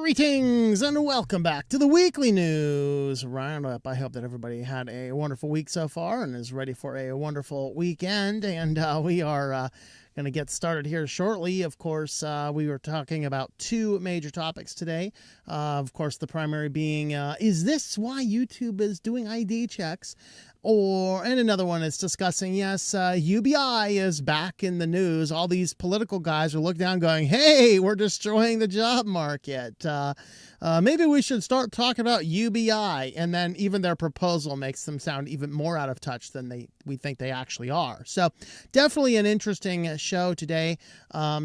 Greetings and welcome back to the Weekly News Roundup. I hope that everybody had a wonderful week so far and is ready for a wonderful weekend. And we are going to get started here shortly. Of course, we were talking about two major topics today. Of course, the primary being, is this why YouTube is doing ID checks? And another one is discussing, yes, UBI is back in the news. All these political guys are looking down going, hey, we're destroying the job market. Maybe we should start talking about UBI. And then even their proposal makes them sound even more out of touch than we think they actually are. So definitely an interesting show today.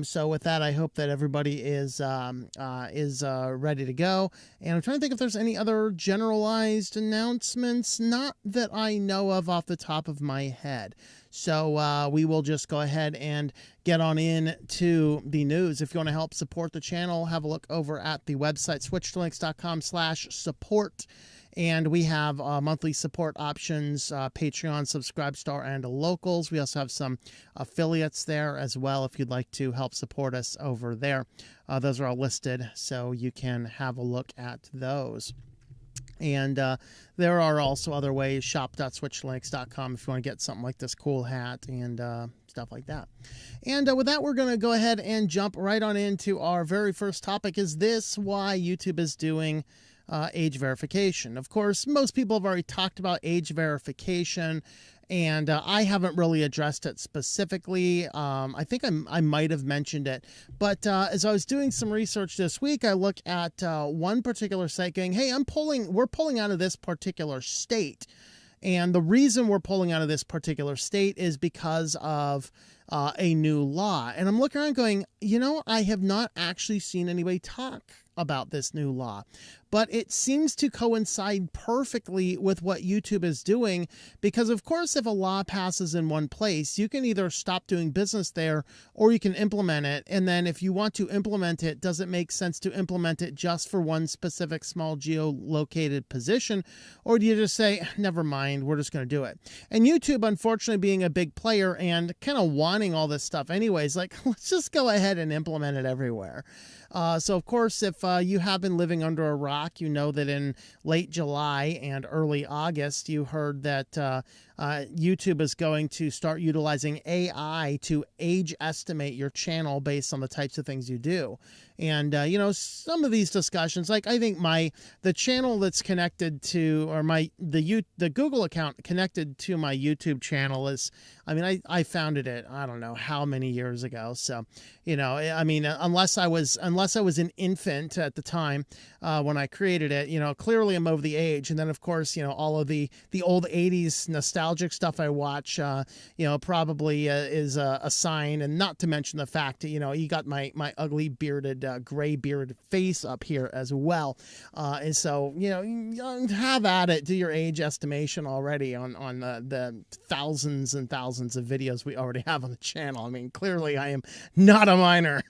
So with that, I hope that everybody is ready to go. And I'm trying to think if there's any other generalized announcements. Not that I know of off the top of my head. So we will just go ahead and get on into the news. If you want to help support the channel, have a look over at the website, switchedtolinux.com/support. And we have monthly support options, Patreon, Subscribestar, and Locals. We also have some affiliates there as well if you'd like to help support us over there. Those are all listed, so you can have a look at those. And there are also other ways, shop.switchedtolinux.com if you want to get something like this cool hat and stuff like that. And with that, we're going to go ahead and jump right on into our very first topic. Is this why YouTube is doing age verification? Of course, most people have already talked about age verification, and I haven't really addressed it specifically. I think I might have mentioned it, but as I was doing some research this week, I looked at one particular site going, hey, we're pulling out of this particular state. And the reason we're pulling out of this particular state is because of a new law. And I'm looking around going, I have not actually seen anybody talk about this new law, but it seems to coincide perfectly with what YouTube is doing, because of course, if a law passes in one place, you can either stop doing business there or you can implement it. And then if you want to implement it, does it make sense to implement it just for one specific small geolocated position? Or do you just say, never mind, we're just going to do it? And YouTube, unfortunately, being a big player and kind of wanting all this stuff anyways, like, let's just go ahead and implement it everywhere. So, of course, if you have been living under a rock, you know that in late July and early August, you heard that YouTube is going to start utilizing AI to age estimate your channel based on the types of things you do. And, some of these discussions, like I think the channel that's connected to, or the Google account connected to my YouTube channel is, I founded it, I don't know how many years ago. So, unless I was an infant at the time when I created it, clearly I'm over the age. And then, of course, all of the old 80s nostalgic stuff I watch, probably is a sign. And not to mention the fact that, you got my ugly bearded, gray bearded face up here as well. And so, have at it, do your age estimation already on the thousands and thousands of videos we already have on the channel. Clearly I am not a minor.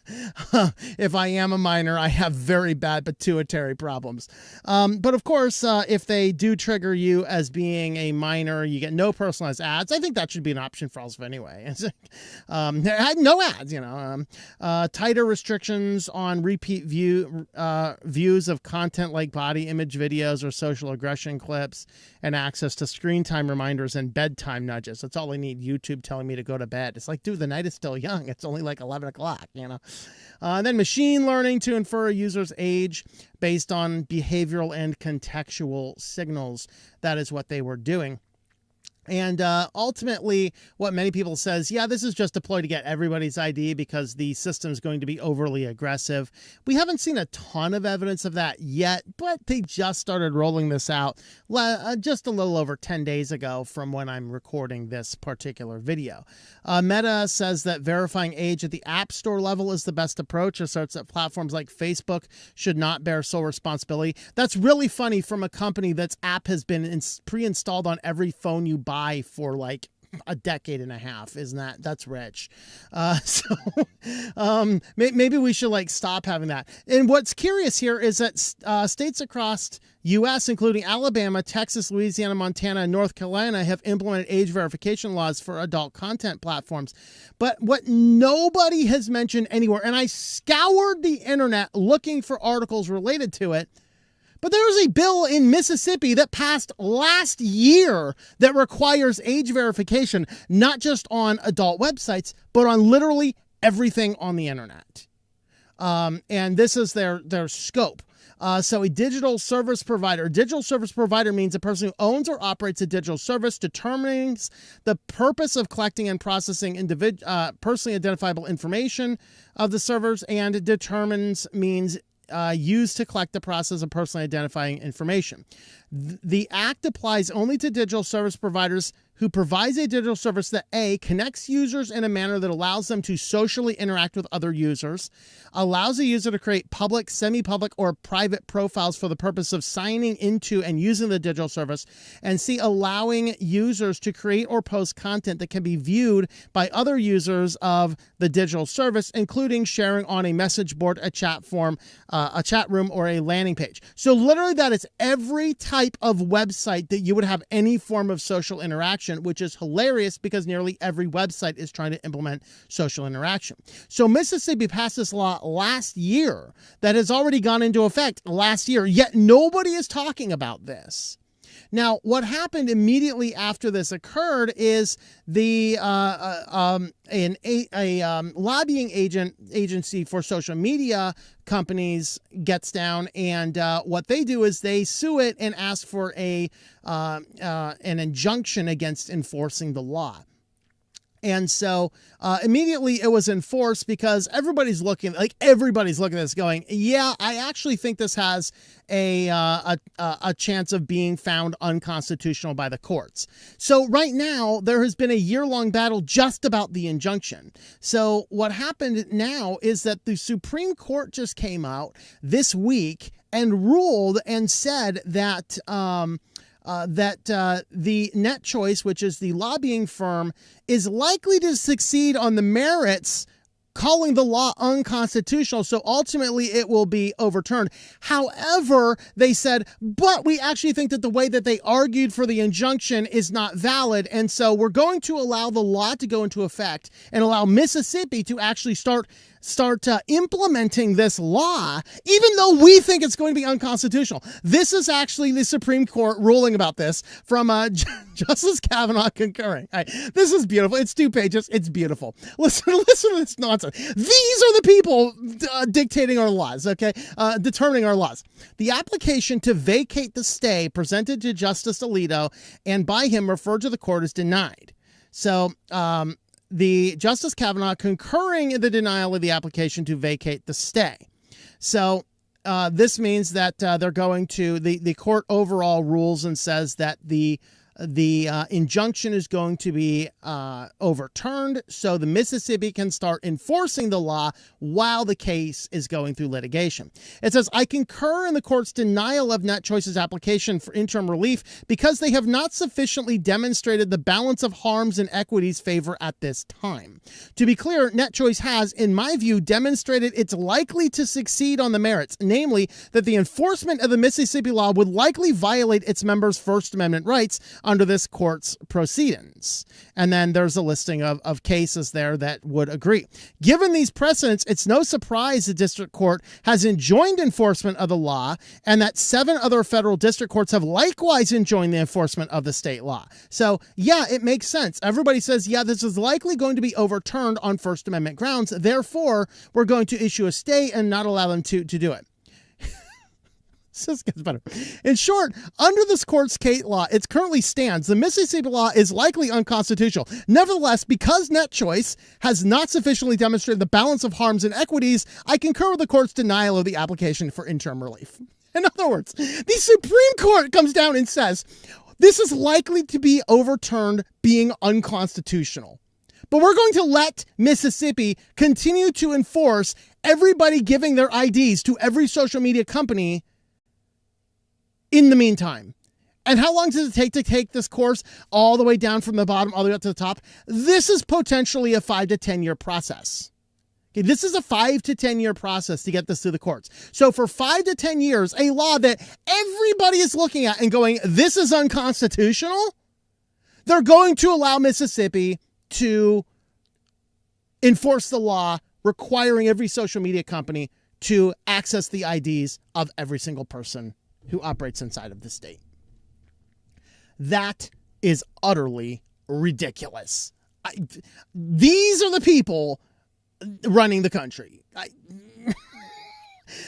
If I am a minor, I have very bad pituitary problems. But of course, if they do trigger you as being a minor, you get no personalized ads. I think that should be an option for us anyway. No ads, tighter restrictions on repeat views of content like body image videos or social aggression clips, and access to screen time reminders and bedtime nudges. That's all I need. YouTube telling me to go to bed. It's like, dude, the night is still young. It's only like 11 o'clock, And then machine learning to infer a user's age based on behavioral and contextual signals. That is what they were doing. And ultimately, what many people says, yeah, this is just deployed to get everybody's ID because the system is going to be overly aggressive. We haven't seen a ton of evidence of that yet, but they just started rolling this out just a little over 10 days ago from when I'm recording this particular video. Meta says that verifying age at the App Store level is the best approach. It starts that platforms like Facebook should not bear sole responsibility. That's really funny from a company that's app has been pre-installed on every phone you buy for like a decade and a half. Isn't that's rich? Maybe we should like stop having that. And what's curious here is that states across U.S., including Alabama, Texas, Louisiana, Montana, and North Carolina, have implemented age verification laws for adult content platforms. But what nobody has mentioned anywhere, and I scoured the internet looking for articles related to it, but there was a bill in Mississippi that passed last year that requires age verification, not just on adult websites, but on literally everything on the internet. And this is their scope. So a digital service provider means a person who owns or operates a digital service, determines the purpose of collecting and processing personally identifiable information of the servers, and determines means used to collect the process of personally identifying information. The act applies only to digital service providers who provides a digital service that A, connects users in a manner that allows them to socially interact with other users, allows a user to create public, semi-public, or private profiles for the purpose of signing into and using the digital service, and C, allowing users to create or post content that can be viewed by other users of the digital service, including sharing on a message board, a chat forum, a chat room, or a landing page. So literally that is every type of website that you would have any form of social interaction, which is hilarious because nearly every website is trying to implement social interaction. So Mississippi passed this law last year that has already gone into effect last year, yet nobody is talking about this. Now, what happened immediately after this occurred is the lobbying agency for social media companies gets down, and what they do is they sue it and ask for an injunction against enforcing the law. And so immediately it was enforced because everybody's looking at this going, yeah, I actually think this has a chance of being found unconstitutional by the courts. So right now there has been a year-long battle just about the injunction. So what happened now is that the Supreme Court just came out this week and ruled and said that the Net Choice, which is the lobbying firm, is likely to succeed on the merits, calling the law unconstitutional. So ultimately it will be overturned. However, they said, but we actually think that the way that they argued for the injunction is not valid. And so we're going to allow the law to go into effect and allow Mississippi to actually start implementing this law, even though we think it's going to be unconstitutional. This is actually the Supreme Court ruling about this from Justice Kavanaugh concurring. All right, this is beautiful. It's 2 pages. It's beautiful. Listen to this nonsense. These are the people dictating our laws, okay? Determining our laws. The application to vacate the stay presented to Justice Alito and by him referred to the court is denied. So, the Justice Kavanaugh concurring in the denial of the application to vacate the stay. So this means that they're going to, the court overall rules and says that the injunction is going to be overturned, so the Mississippi can start enforcing the law while the case is going through litigation. It says, I concur in the court's denial of Net Choice's application for interim relief because they have not sufficiently demonstrated the balance of harms and equities favor at this time. To be clear, Net Choice has, in my view, demonstrated it's likely to succeed on the merits, namely that the enforcement of the Mississippi law would likely violate its members' First Amendment rights under this court's proceedings. And then there's a listing of cases there that would agree. Given these precedents, it's no surprise the district court has enjoined enforcement of the law and that 7 other federal district courts have likewise enjoined the enforcement of the state law. So yeah, it makes sense. Everybody says, yeah, this is likely going to be overturned on First Amendment grounds. Therefore, we're going to issue a stay and not allow them to do it. This gets better. In short, under this court's Kate law, it currently stands. The Mississippi law is likely unconstitutional. Nevertheless, because Net Choice has not sufficiently demonstrated the balance of harms and equities, I concur with the court's denial of the application for interim relief. In other words, the Supreme Court comes down and says, this is likely to be overturned being unconstitutional. But we're going to let Mississippi continue to enforce everybody giving their IDs to every social media company in the meantime. And how long does it take to take this course all the way down from the bottom all the way up to the top? This is potentially a 5 to 10 year process. Okay, this is a 5 to 10 year process to get this through the courts. So for 5 to 10 years, a law that everybody is looking at and going, this is unconstitutional, they're going to allow Mississippi to enforce the law requiring every social media company to access the IDs of every single person who operates inside of the state. That is utterly ridiculous. These are the people running the country.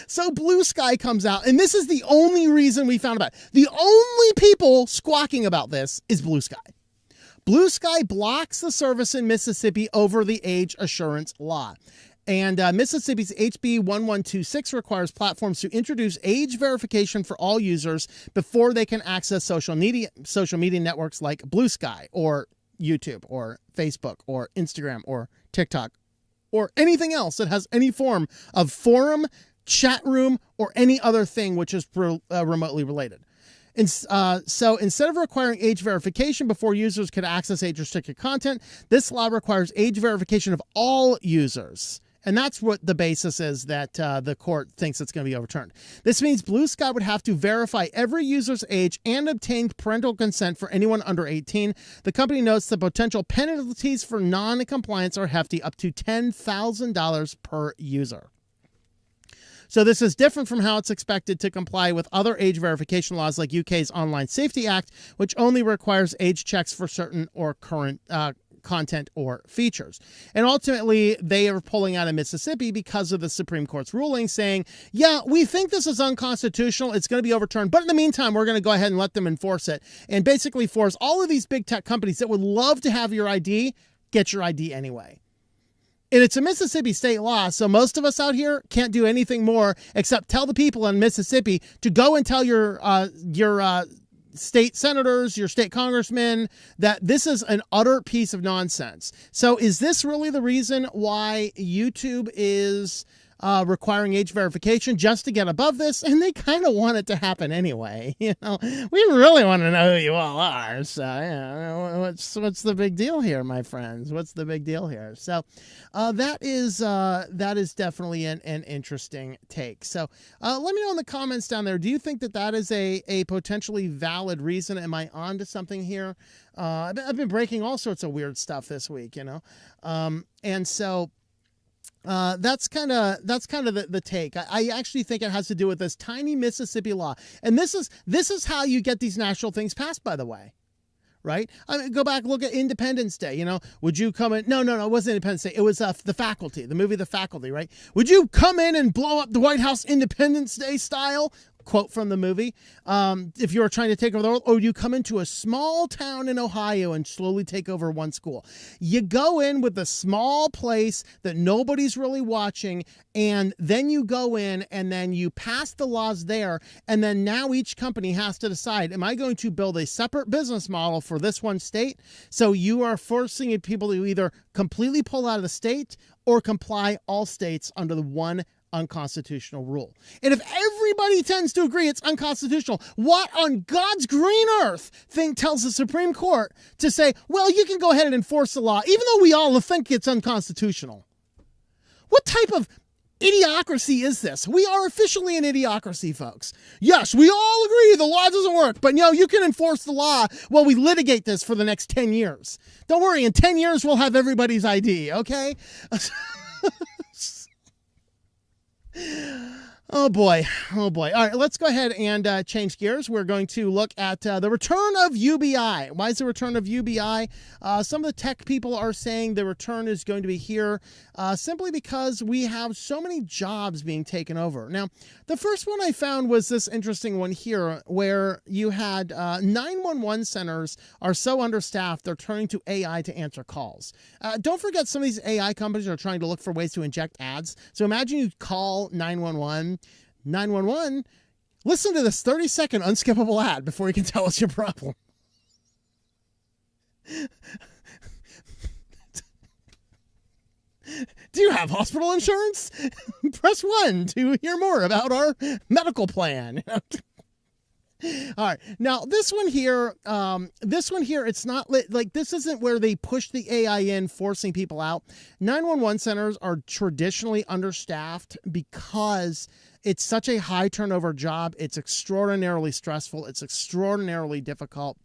So Blue Sky comes out, and this is the only reason we found about it. The only people squawking about this is Blue Sky. Blue Sky blocks the service in Mississippi over the age assurance law. And Mississippi's HB 1126 requires platforms to introduce age verification for all users before they can access social media networks like Blue Sky or YouTube or Facebook or Instagram or TikTok or anything else that has any form of forum, chat room, or any other thing which is remotely related. And so instead of requiring age verification before users could access age-restricted content, this law requires age verification of all users. And that's what the basis is that the court thinks it's going to be overturned. This means Blue Sky would have to verify every user's age and obtain parental consent for anyone under 18. The company notes the potential penalties for non-compliance are hefty, up to $10,000 per user. So this is different from how it's expected to comply with other age verification laws like UK's Online Safety Act, which only requires age checks for certain or current content or features. And ultimately, they are pulling out of Mississippi because of the Supreme Court's ruling saying, yeah, we think this is unconstitutional. It's going to be overturned. But in the meantime, we're going to go ahead and let them enforce it and basically force all of these big tech companies that would love to have your ID, get your ID anyway. And it's a Mississippi state law, so most of us out here can't do anything more except tell the people in Mississippi to go and tell your state senators, your state congressmen, that this is an utter piece of nonsense. So is this really the reason why YouTube is requiring age verification just to get above this? And they kind of want it to happen anyway. You know, we really want to know who you all are. So, yeah, what's the big deal here, my friends? What's the big deal here? So that is definitely an interesting take. So let me know in the comments down there. Do you think that is a potentially valid reason? Am I on to something here? I've been breaking all sorts of weird stuff this week, you know, and so. That's kind of the take. I actually think it has to do with this tiny Mississippi law. And this is how you get these national things passed, by the way. Right? I mean, go back, look at Independence Day. You know, would you come in? No, it wasn't Independence Day. It was The Faculty, the movie The Faculty, right? Would you come in and blow up the White House Independence Day style? Quote from the movie. If you were trying to take over the world, or you come into a small town in Ohio and slowly take over one school. You go in with a small place that nobody's really watching, and then you go in and then you pass the laws there, and then now each company has to decide, am I going to build a separate business model for this one state? So you are forcing people to either completely pull out of the state or comply all states under the one unconstitutional rule. And if everybody tends to agree it's unconstitutional, what on God's green earth tells the Supreme Court to say, well, you can go ahead and enforce the law, even though we all think it's unconstitutional? What type of idiocracy is this? We are officially an idiocracy, folks. Yes, we all agree the law doesn't work, but you can enforce the law while we litigate this for the next 10 years. Don't worry, in 10 years, we'll have everybody's ID, okay? Oh boy. All right, let's go ahead and change gears. We're going to look at the return of UBI. Why is the return of UBI? Some of the tech people are saying the return is going to be here simply because we have so many jobs being taken over. Now, the first one I found was this interesting one here where you had 911 centers are so understaffed they're turning to AI to answer calls. Don't forget, some of these AI companies are trying to look for ways to inject ads. So imagine you call 911, listen to this 30-second unskippable ad before you can tell us your problem. Do you have hospital insurance? Press 1 to hear more about our medical plan. All right. Now this one here, it's not like this isn't where they push the AI in, forcing people out. 911 centers are traditionally understaffed because it's such a high turnover job. It's extraordinarily stressful. It's extraordinarily difficult.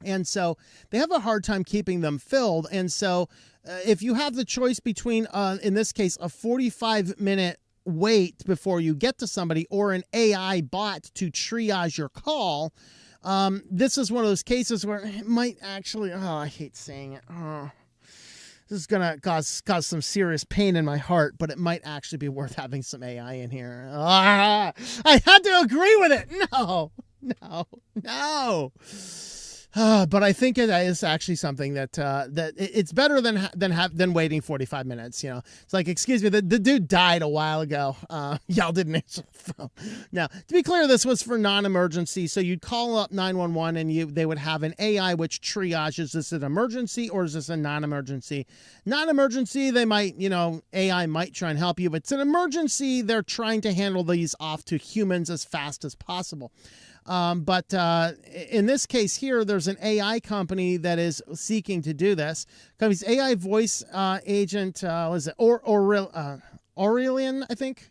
And so they have a hard time keeping them filled. And so if you have the choice between, in this case, a 45-minute wait before you get to somebody or an AI bot to triage your call, this is one of those cases where it might actually, I hate saying it. This is going to cause some serious pain in my heart, but it might actually be worth having some AI in here. I had to agree with it. No. But I think it is actually something that it's better than waiting 45 minutes. You know, it's like, excuse me, the dude died a while ago. Y'all didn't answer the phone. Now, to be clear, this was for non-emergency, so you'd call up 911 and they would have an AI which triages, is this an emergency or is this a non-emergency? Non-emergency, they might, AI might try and help you, but it's an emergency. They're trying to handle these off to humans as fast as possible. But in this case here, there's an AI company that is seeking to do this. Company's AI voice agent, what is it? Aurelian, I think.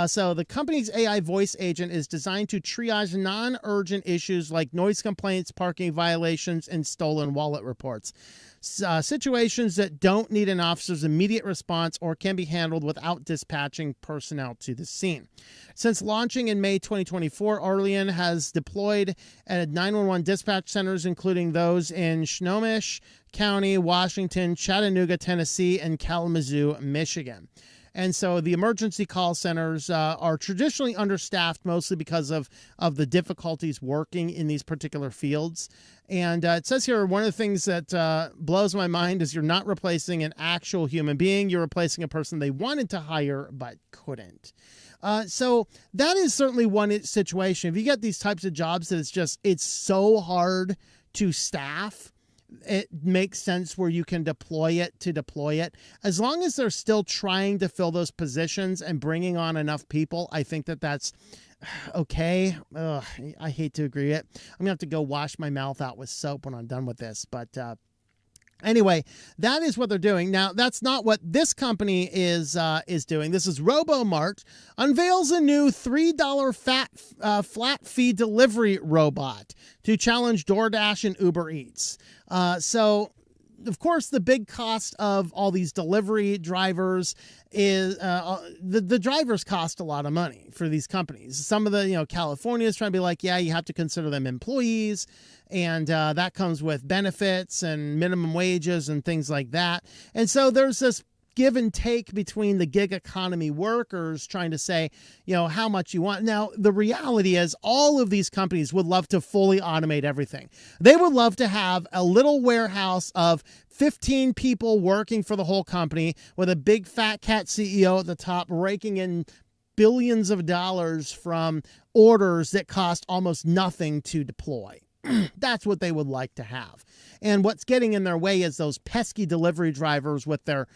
So the company's AI voice agent is designed to triage non-urgent issues like noise complaints, parking violations, and stolen wallet reports. Situations that don't need an officer's immediate response or can be handled without dispatching personnel to the scene. Since launching in May 2024, Aurelian has deployed at 911 dispatch centers, including those in Snohomish County, Washington, Chattanooga, Tennessee, and Kalamazoo, Michigan. And so the emergency call centers are traditionally understaffed, mostly because of the difficulties working in these particular fields. And it says here, one of the things that blows my mind is you're not replacing an actual human being. You're replacing a person they wanted to hire but couldn't. So that is certainly one situation. If you get these types of jobs that it's so hard to staff, it makes sense where you can deploy it. As long as they're still trying to fill those positions and bringing on enough people, I think that's okay. I hate to agree it. I'm gonna have to go wash my mouth out with soap when I'm done with this, but anyway, that is what they're doing. Now, that's not what this company is doing. This is RoboMart unveils a new $3 flat fee delivery robot to challenge DoorDash and Uber Eats. So, of course, the big cost of all these delivery drivers is the drivers cost a lot of money for these companies. Some of the, California is trying to be like, yeah, you have to consider them employees. And that comes with benefits and minimum wages and things like that. And so there's this give and take between the gig economy workers trying to say, how much you want. Now, the reality is all of these companies would love to fully automate everything. They would love to have a little warehouse of 15 people working for the whole company with a big fat cat CEO at the top raking in billions of dollars from orders that cost almost nothing to deploy. That's what they would like to have. And what's getting in their way is those pesky delivery drivers with their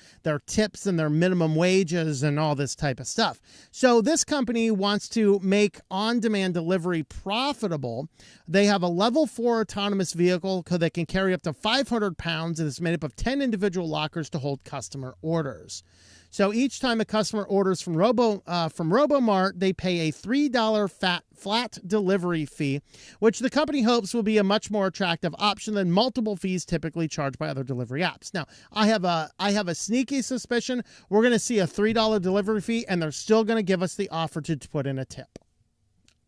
tips and their minimum wages and all this type of stuff. So this company wants to make on-demand delivery profitable. They have a level 4 autonomous vehicle that can carry up to 500 pounds and is made up of 10 individual lockers to hold customer orders. So each time a customer orders from RoboMart, they pay a $3 flat delivery fee, which the company hopes will be a much more attractive option than multiple fees typically charged by other delivery apps. Now, I have a sneaky suspicion we're going to see a $3 delivery fee, and they're still going to give us the offer to put in a tip.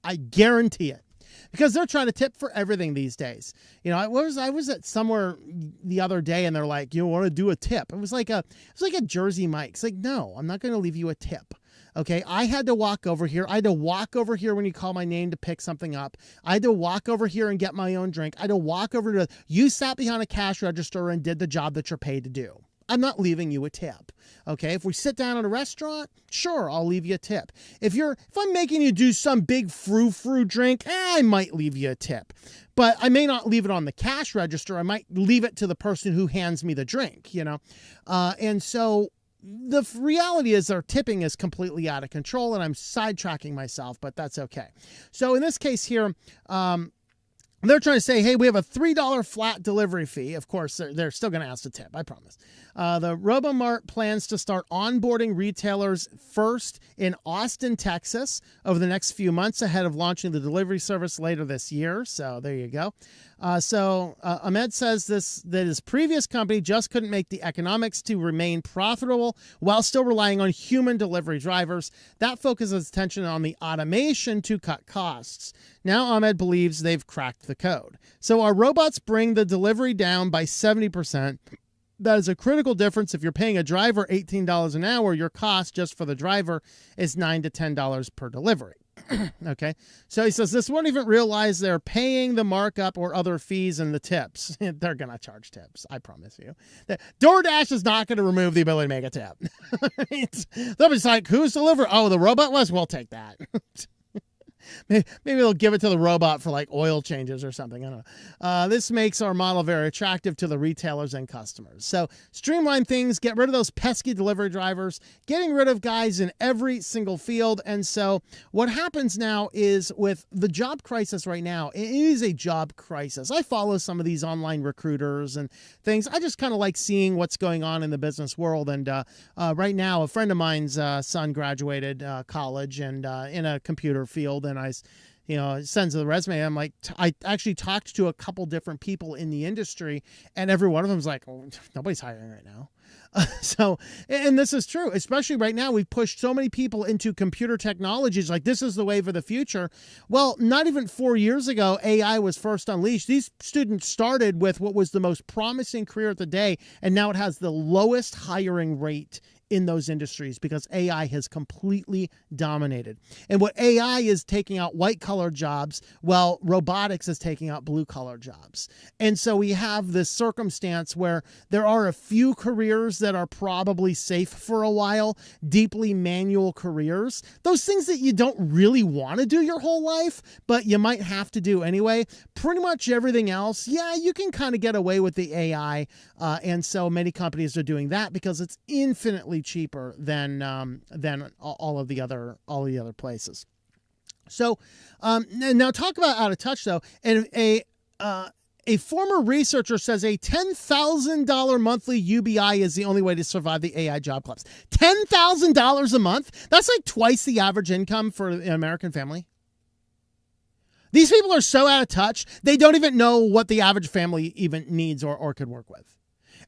I guarantee it. Because they're trying to tip for everything these days. I was at somewhere the other day and they're like, you want to do a tip? It was like a Jersey Mike's. Like, no, I'm not going to leave you a tip. Okay, I had to walk over here. I had to walk over here when you call my name to pick something up. I had to walk over here and get my own drink. I had to walk over to, you sat behind a cash register and did the job that you're paid to do. I'm not leaving you a tip. Okay, if we sit down at a restaurant, sure, I'll leave you a tip. If I'm making you do some big frou-frou drink, I might leave you a tip. But I may not leave it on the cash register. I might leave it to the person who hands me the drink, And so the reality is their tipping is completely out of control, and I'm sidetracking myself, but that's okay. So in this case here, they're trying to say, hey, we have a $3 flat delivery fee. Of course, they're still going to ask to tip, I promise. The Robomart plans to start onboarding retailers first in Austin, Texas, over the next few months ahead of launching the delivery service later this year. So there you go. Ahmed says that his previous company just couldn't make the economics to remain profitable while still relying on human delivery drivers. That focuses attention on the automation to cut costs. Now Ahmed believes they've cracked the code. So our robots bring the delivery down by 70%. That is a critical difference. If you're paying a driver $18 an hour, your cost just for the driver is $9 to $10 per delivery. Okay. So he says this won't even realize they're paying the markup or other fees and the tips. They're going to charge tips. I promise you. DoorDash is not going to remove the ability to make a tip. They'll be like, who's delivering? Oh, the robot was? We'll take that. Maybe they'll give it to the robot for like oil changes or something. I don't know. This makes our model very attractive to the retailers and customers. So streamline things, get rid of those pesky delivery drivers, getting rid of guys in every single field. And so what happens now is with the job crisis right now, it is a job crisis. I follow some of these online recruiters and things. I just kind of like seeing what's going on in the business world. And right now, a friend of mine's son graduated college and in a computer field, and I sends the resume. I'm like, I actually talked to a couple different people in the industry, and every one of them's like, oh, nobody's hiring right now. And this is true, especially right now. We've pushed so many people into computer technologies. Like, this is the wave of the future. Well, not even 4 years ago, AI was first unleashed. These students started with what was the most promising career of the day, and now it has the lowest hiring rate in those industries because AI has completely dominated. And what AI is taking out white collar jobs, well, robotics is taking out blue collar jobs. And so we have this circumstance where there are a few careers that are probably safe for a while, deeply manual careers, those things that you don't really want to do your whole life, but you might have to do anyway. Pretty much everything else, yeah, you can kind of get away with the AI. And so many companies are doing that because it's infinitely cheaper than all the other places. So now talk about out of touch though. And a former researcher says a $10,000 monthly UBI is the only way to survive the AI job collapse. $10,000 a month? That's like twice the average income for an American family. These people are so out of touch, they don't even know what the average family even needs or could work with.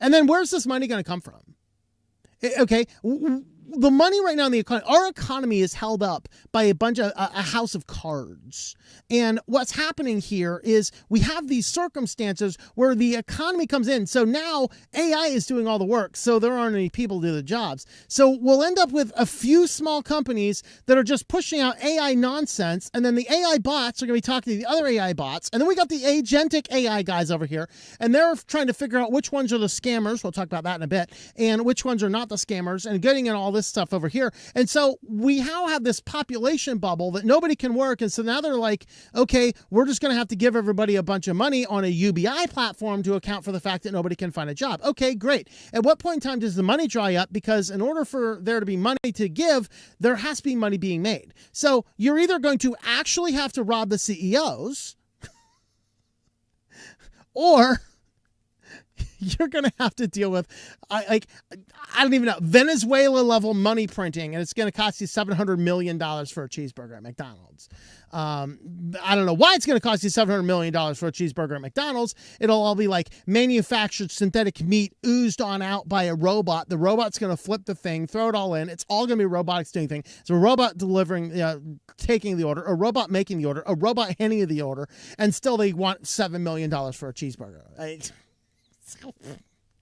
And then where's this money going to come from? Okay, the money right now in the economy, our economy is held up by a bunch of a house of cards. And what's happening here is we have these circumstances where the economy comes in. So now AI is doing all the work. So there aren't any people to do the jobs. So we'll end up with a few small companies that are just pushing out AI nonsense. And then the AI bots are going to be talking to the other AI bots. And then we got the agentic AI guys over here. And they're trying to figure out which ones are the scammers. We'll talk about that in a bit. And which ones are not the scammers, and getting in all this stuff over here. And so we now have this population bubble that nobody can work. And so now they're like, okay, we're just going to have to give everybody a bunch of money on a UBI platform to account for the fact that nobody can find a job. Okay, great. At what point in time does the money dry up? Because in order for there to be money to give, there has to be money being made. So you're either going to actually have to rob the CEOs or you're going to have to deal with, I don't even know, Venezuela level money printing, and it's going to cost you $700 million for a cheeseburger at McDonald's. I don't know why it's going to cost you $700 million for a cheeseburger at McDonald's. It'll all be like manufactured synthetic meat oozed on out by a robot. The robot's going to flip the thing, throw it all in. It's all going to be robotics doing things. So a robot delivering, taking the order, a robot making the order, a robot handing you the order, and still they want $7 million for a cheeseburger.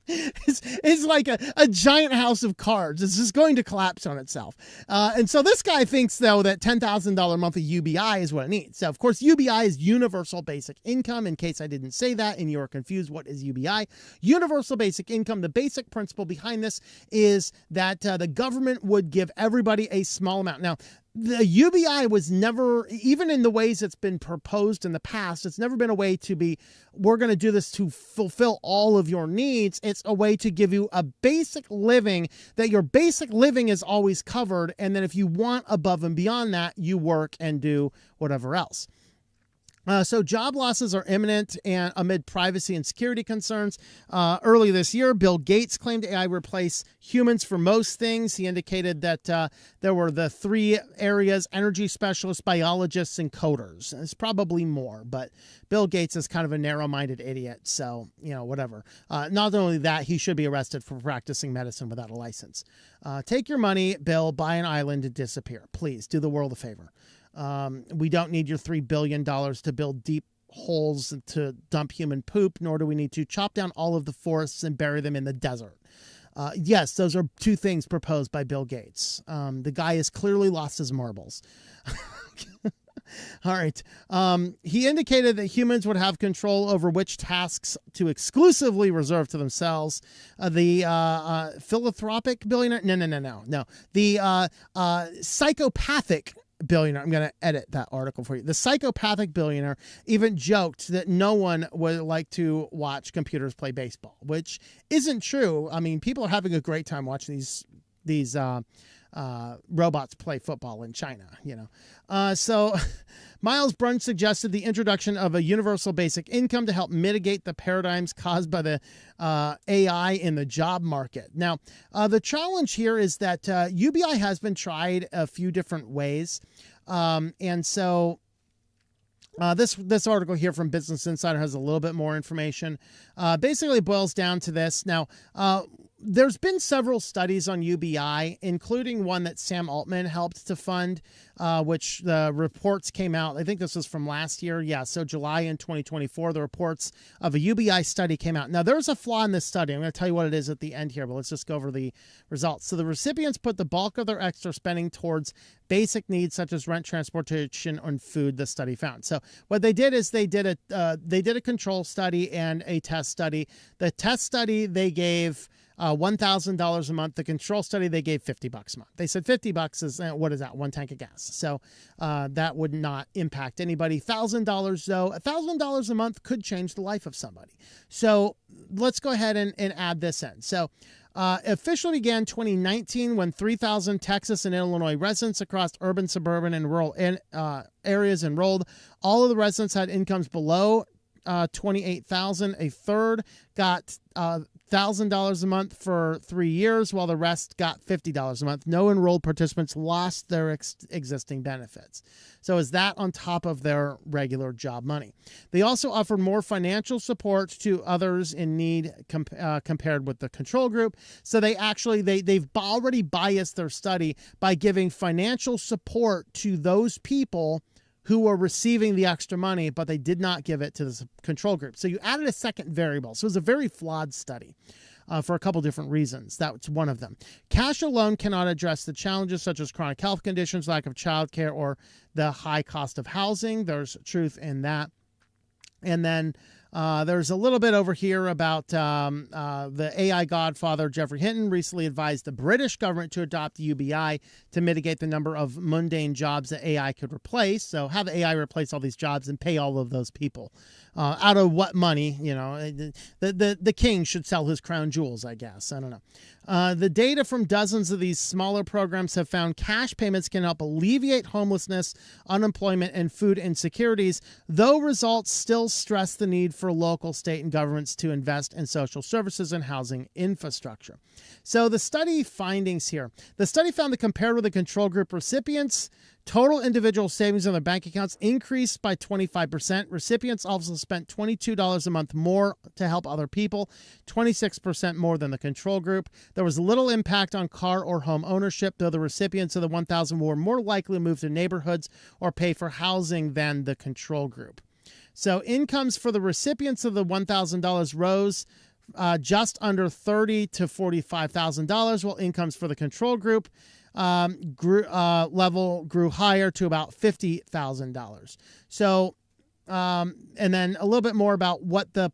It's like a giant house of cards. It's just going to collapse on itself. And so this guy thinks, though, that $10,000 monthly UBI is what it needs. So, of course, UBI is universal basic income. In case I didn't say that and you're confused, what is UBI? Universal basic income. The basic principle behind this is that the government would give everybody a small amount. Now, the UBI was never, even in the ways it's been proposed in the past, it's never been a way to be, we're going to do this to fulfill all of your needs. It's a way to give you a basic living, that your basic living is always covered. And then if you want above and beyond that, you work and do whatever else. So job losses are imminent and amid privacy and security concerns. Early this year, Bill Gates claimed AI replace humans for most things. He indicated that there were the three areas: energy specialists, biologists, and coders. There's probably more, but Bill Gates is kind of a narrow-minded idiot. So, you know, whatever. Not only that, he should be arrested for practicing medicine without a license. Take your money, Bill, buy an island and disappear. Please do the world a favor. We don't need your $3 billion to build deep holes to dump human poop, nor do we need to chop down all of the forests and bury them in the desert. Yes, those are two things proposed by Bill Gates. The guy has clearly lost his marbles. All right. He indicated that humans would have control over which tasks to exclusively reserve to themselves. The philanthropic billionaire? No. The psychopathic billionaire. I'm going to edit that article for you. The psychopathic billionaire even joked that no one would like to watch computers play baseball, which isn't true. I mean, people are having a great time watching these robots play football in China, you know. So Miles Brunch suggested the introduction of a universal basic income to help mitigate the paradigms caused by the AI in the job market. Now, the challenge here is that UBI has been tried a few different ways. And so this article here from Business Insider has a little bit more information. Basically, it boils down to this. Now, there's been several studies on UBI, including one that Sam Altman helped to fund, which the reports came out. I think this was from last year. Yeah, so July in 2024, the reports of a UBI study came out. Now, there's a flaw in this study. I'm going to tell you what it is at the end here, but let's just go over the results. So the recipients put the bulk of their extra spending towards basic needs such as rent, transportation, and food, the study found. So what they did is they did a control study and a test study. The test study, they gave $1,000 a month. The control study, they gave $50 a month. They said $50 is, what is that? One tank of gas. So that would not impact anybody. $1,000 though, $1,000 a month could change the life of somebody. So let's go ahead and add this in. So officially began 2019 when 3,000 Texas and Illinois residents across urban, suburban, and rural areas enrolled. All of the residents had incomes below $28,000. A third got $1,000 a month for 3 years, while the rest got $50 a month. No enrolled participants lost their existing benefits. So is that on top of their regular job money? They also offered more financial support to others in need compared with the control group. So they've already biased their study by giving financial support to those people who were receiving the extra money, but they did not give it to the control group. So you added a second variable. So it was a very flawed study for a couple different reasons. That's one of them. Cash alone cannot address the challenges such as chronic health conditions, lack of childcare, or the high cost of housing. There's truth in that. And then there's a little bit over here about the AI godfather, Geoffrey Hinton, recently advised the British government to adopt UBI to mitigate the number of mundane jobs that AI could replace. So have AI replace all these jobs and pay all of those people. Out of what money? You know, the king should sell his crown jewels, I guess. I don't know. The data from dozens of these smaller programs have found cash payments can help alleviate homelessness, unemployment, and food insecurities, though results still stress the need for local, state, and governments to invest in social services and housing infrastructure. So the study findings here. The study found that compared with the control group recipients, total individual savings in their bank accounts increased by 25%. Recipients also spent $22 a month more to help other people, 26% more than the control group. There was little impact on car or home ownership, though the recipients of the 1,000 were more likely to move to neighborhoods or pay for housing than the control group. So incomes for the recipients of the $1,000 rose just under $30,000 to $45,000, while incomes for the control group grew higher to about $50,000. So, and then a little bit more about what the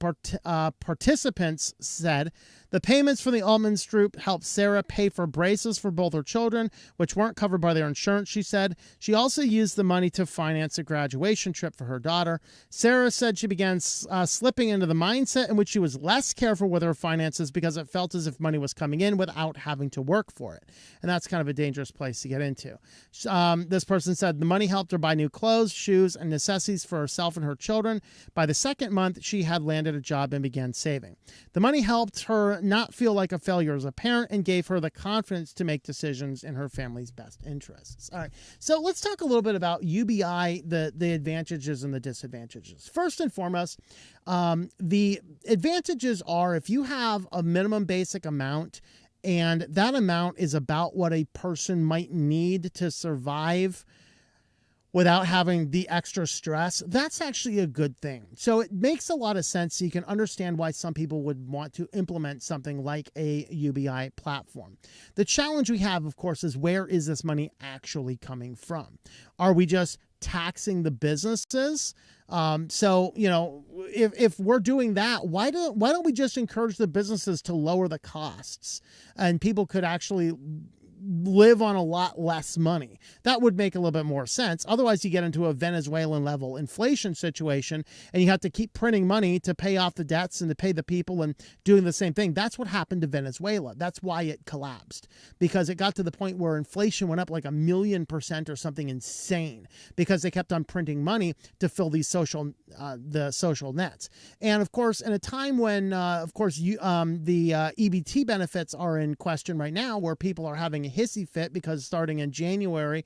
participants said. The payments from the Almonds Group helped Sarah pay for braces for both her children, which weren't covered by their insurance, she said. She also used the money to finance a graduation trip for her daughter. Sarah said she began slipping into the mindset in which she was less careful with her finances because it felt as if money was coming in without having to work for it. And that's kind of a dangerous place to get into. This person said the money helped her buy new clothes, shoes, and necessities for herself and her children. By the second month, she had landed a job and began saving. The money helped her not feel like a failure as a parent and gave her the confidence to make decisions in her family's best interests. All right, so let's talk a little bit about UBI, the advantages and the disadvantages. First and foremost, the advantages are if you have a minimum basic amount and that amount is about what a person might need to survive without having the extra stress, that's actually a good thing. So it makes a lot of sense. So you can understand why some people would want to implement something like a UBI platform. The challenge we have, of course, is where is this money actually coming from? Are we just taxing the businesses? So, you know, if we're doing that, why don't we just encourage the businesses to lower the costs and people could actually live on a lot less money? That would make a little bit more sense. Otherwise, you get into a Venezuelan level inflation situation and you have to keep printing money to pay off the debts and to pay the people and doing the same thing. That's what happened to Venezuela. That's why it collapsed, because it got to the point where inflation went up like 1,000,000% or something insane because they kept on printing money to fill these social nets. And of course, in a time when, the EBT benefits are in question right now, where people are having a hissy fit because starting in January,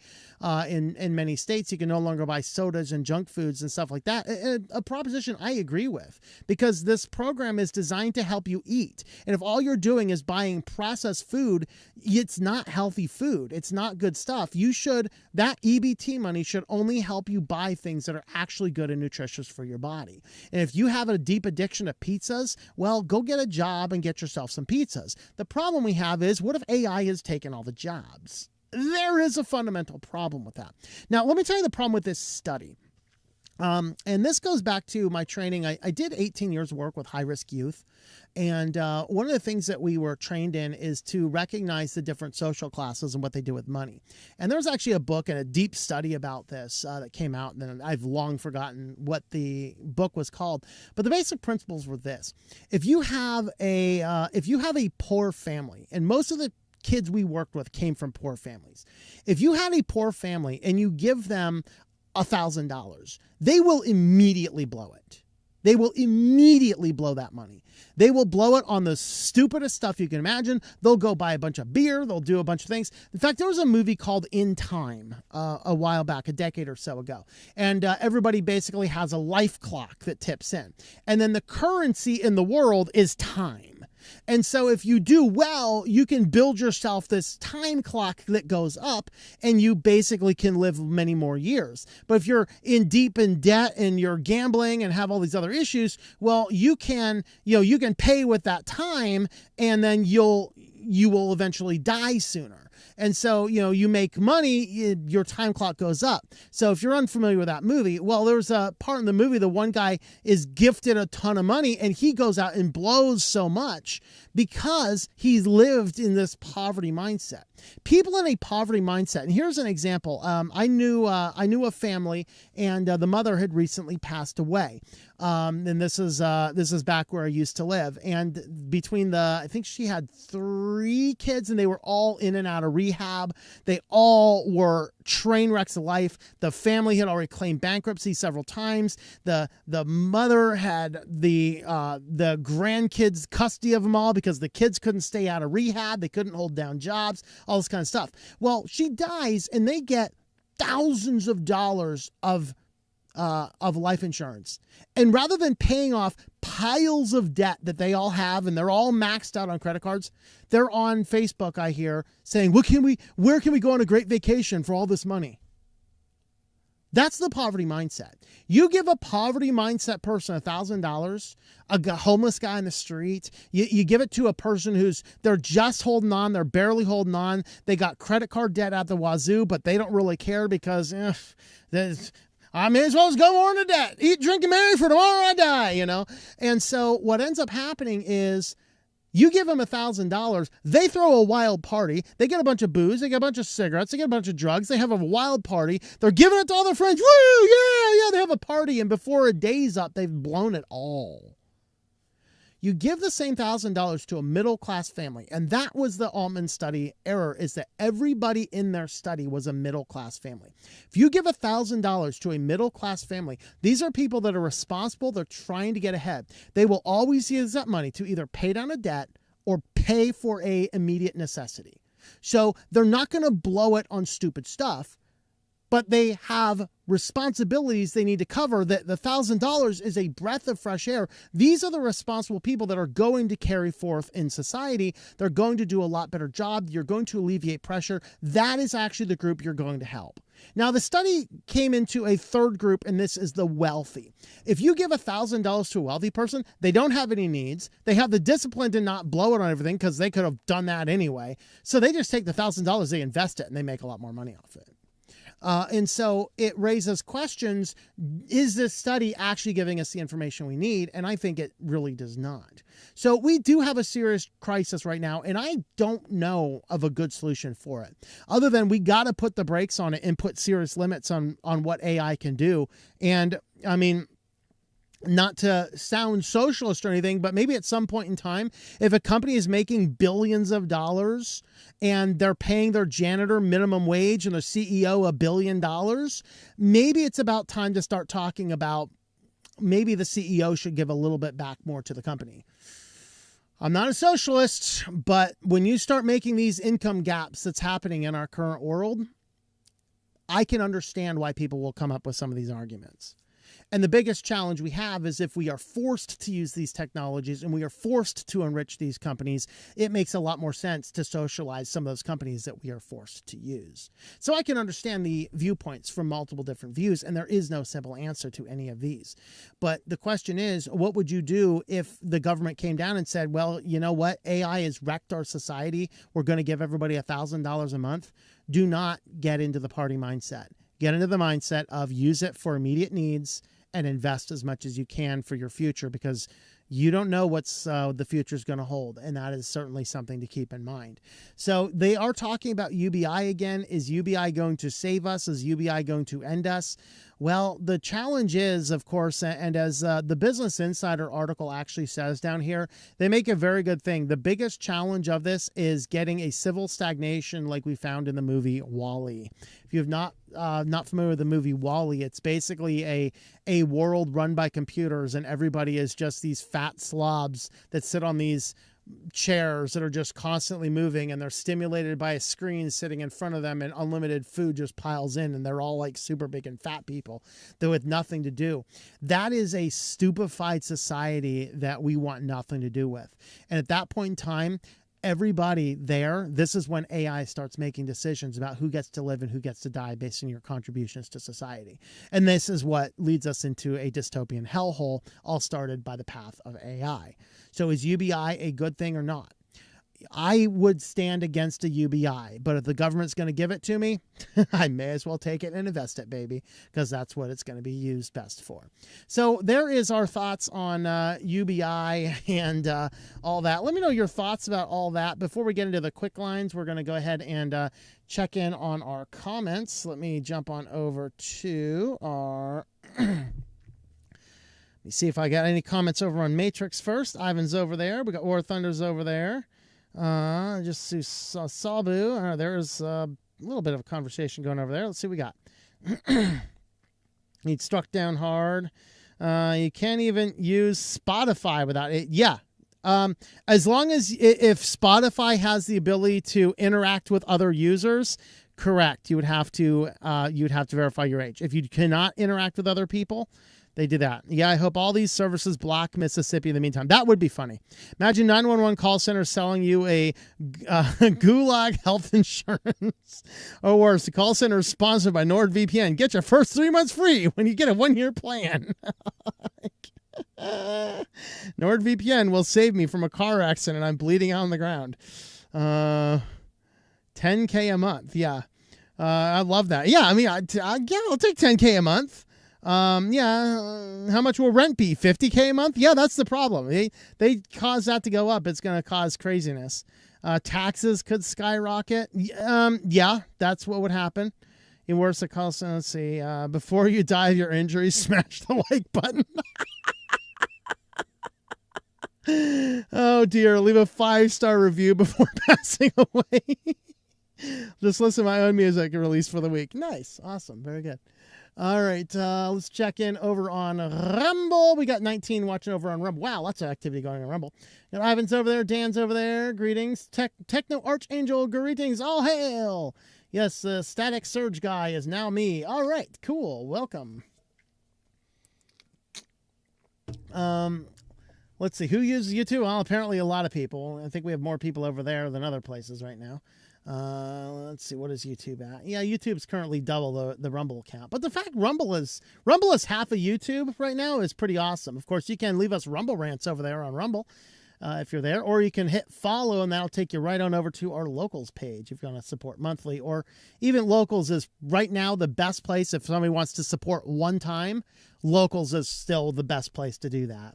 in many states, you can no longer buy sodas and junk foods and stuff like that. A proposition I agree with, because this program is designed to help you eat. And if all you're doing is buying processed food, it's not healthy food. It's not good stuff. That EBT money should only help you buy things that are actually good and nutritious for your body. And if you have a deep addiction to pizzas, well, go get a job and get yourself some pizzas. The problem we have is, what if AI has taken all the jobs? There is a fundamental problem with that. Now, let me tell you the problem with this study. And this goes back to my training. I did 18 years of work with high-risk youth. And one of the things that we were trained in is to recognize the different social classes and what they do with money. And there's actually a book and a deep study about this that came out, and then I've long forgotten what the book was called. But the basic principles were this: if you have a poor family, and most of the kids we worked with came from poor families. If you had a poor family and you give them $1,000, they will immediately blow it. They will immediately blow that money. They will blow it on the stupidest stuff you can imagine. They'll go buy a bunch of beer. They'll do a bunch of things. In fact, there was a movie called In Time a while back, a decade or so ago. And everybody basically has a life clock that tips in. And then the currency in the world is time. And so if you do well, you can build yourself this time clock that goes up, and you basically can live many more years. But if you're deep in debt and you're gambling and have all these other issues, well, you can pay with that time, and then you will eventually die sooner. And so, you make money, your time clock goes up. So if you're unfamiliar with that movie, well, there's a part in the movie, the one guy is gifted a ton of money and he goes out and blows so much because he's lived in this poverty mindset. People in a poverty mindset, and here's an example. I knew a family, and the mother had recently passed away. And this is back where I used to live. And between I think she had 3 kids, and they were all in and out of rehab. They all were train wrecks of life. The family had already claimed bankruptcy several times. The mother had the grandkids custody of them all because the kids couldn't stay out of rehab. They couldn't hold down jobs, all this kind of stuff. Well, she dies and they get thousands of dollars of life insurance. And rather than paying off piles of debt that they all have, and they're all maxed out on credit cards, they're on Facebook, I hear, saying, where can we go on a great vacation for all this money? That's the poverty mindset. You give a poverty mindset person $1,000, a homeless guy in the street, you give it to a person they're just holding on, they're barely holding on, they got credit card debt at the wazoo, but they don't really care because I may as well just go more into debt. Eat, drink, and marry, for tomorrow I die, And so what ends up happening is You give them $1,000, they throw a wild party. They get a bunch of booze, they get a bunch of cigarettes, they get a bunch of drugs, they have a wild party. They're giving it to all their friends. Woo, yeah, they have a party, and before a day's up, they've blown it all. You give the same $1,000 to a middle-class family, and that was the Altman study error, is that everybody in their study was a middle-class family. If you give $1,000 to a middle-class family, these are people that are responsible, they're trying to get ahead. They will always use that money to either pay down a debt or pay for a immediate necessity. So they're not going to blow it on stupid stuff, but they have responsibilities they need to cover. That the $1,000 is a breath of fresh air. These are the responsible people that are going to carry forth in society. They're going to do a lot better job. You're going to alleviate pressure. That is actually the group you're going to help. Now, the study came into a third group, and this is the wealthy. If you give $1,000 to a wealthy person, they don't have any needs. They have the discipline to not blow it on everything because they could have done that anyway. So they just take the $1,000, they invest it, and they make a lot more money off it. And so it raises questions. Is this study actually giving us the information we need? And I think it really does not. So we do have a serious crisis right now, and I don't know of a good solution for it, other than we got to put the brakes on it and put serious limits on what AI can do. And I mean, not to sound socialist or anything, but maybe at some point in time, if a company is making billions of dollars and they're paying their janitor minimum wage and their CEO $1 billion, maybe it's about time to start talking about maybe the CEO should give a little bit back more to the company. I'm not a socialist, but when you start making these income gaps that's happening in our current world, I can understand why people will come up with some of these arguments. And the biggest challenge we have is if we are forced to use these technologies and we are forced to enrich these companies, it makes a lot more sense to socialize some of those companies that we are forced to use. So I can understand the viewpoints from multiple different views, and there is no simple answer to any of these. But the question is, what would you do if the government came down and said, well, you know what? AI has wrecked our society. We're going to give everybody $1,000 a month. Do not get into the party mindset. Get into the mindset of use it for immediate needs and invest as much as you can for your future, because you don't know what's the future is going to hold. And that is certainly something to keep in mind. So they are talking about UBI again. Is UBI going to save us? Is UBI going to end us? Well, the challenge is, of course, and as the Business Insider article actually says down here, they make a very good thing. The biggest challenge of this is getting a civil stagnation like we found in the movie WALL-E. If you've not familiar with the movie WALL-E, it's basically a world run by computers, and everybody is just these fat slobs that sit on these chairs that are just constantly moving, and they're stimulated by a screen sitting in front of them, and unlimited food just piles in, and they're all like super big and fat people that with nothing to do. That is a stupefied society that we want nothing to do with. And at that point in time, everybody there, this is when AI starts making decisions about who gets to live and who gets to die based on your contributions to society. And this is what leads us into a dystopian hellhole, all started by the path of AI. So is UBI a good thing or not? I would stand against a UBI, but if the government's going to give it to me, I may as well take it and invest it, baby, because that's what it's going to be used best for. So there is our thoughts on UBI and all that. Let me know your thoughts about all that. Before we get into the quick lines, we're going to go ahead and check in on our comments. Let me jump on over to our... Let me see if I got any comments over on Matrix first. Ivan's over there. We got War Thunder's over there. Just see Sabu. There's a little bit of a conversation going over there. Let's see what we got. He'd struck down hard. You can't even use Spotify without it. Yeah. As long as if Spotify has the ability to interact with other users, correct. You would have to verify your age. If you cannot interact with other people, they do that. Yeah, I hope all these services block Mississippi in the meantime. That would be funny. Imagine 911 call center selling you a gulag health insurance. Or worse, the call center is sponsored by NordVPN. Get your first 3 months free when you get a 1-year plan. NordVPN will save me from a car accident. I'm bleeding out on the ground. $10K a month. Yeah. I love that. Yeah, I mean, I'll take $10K a month. Yeah, how much will rent be? $50K a month? Yeah, that's the problem. They cause that to go up. It's going to cause craziness. Taxes could skyrocket. Yeah, that's what would happen. In worse, it calls. Let's see. Before you die of your injuries, smash the like button. Oh dear! Leave a 5-star review before passing away. Just listen to my own music released for the week. Nice, awesome, very good. All right, let's check in over on Rumble. We got 19 watching over on Rumble. Wow, lots of activity going on Rumble. Got Ivan's over there, Dan's over there. Greetings, Techno Archangel. Greetings, all hail. Yes, the Static Surge guy is now me. All right, cool. Welcome. Let's see, who uses YouTube? Well, apparently a lot of people. I think we have more people over there than other places right now. Let's see, what is YouTube at? Yeah, YouTube's currently double the Rumble account. But the fact Rumble is half of YouTube right now is pretty awesome. Of course, you can leave us Rumble rants over there on Rumble if you're there, or you can hit follow and that'll take you right on over to our Locals page if you want to support monthly, or even Locals is right now the best place if somebody wants to support one time. Locals is still the best place to do that.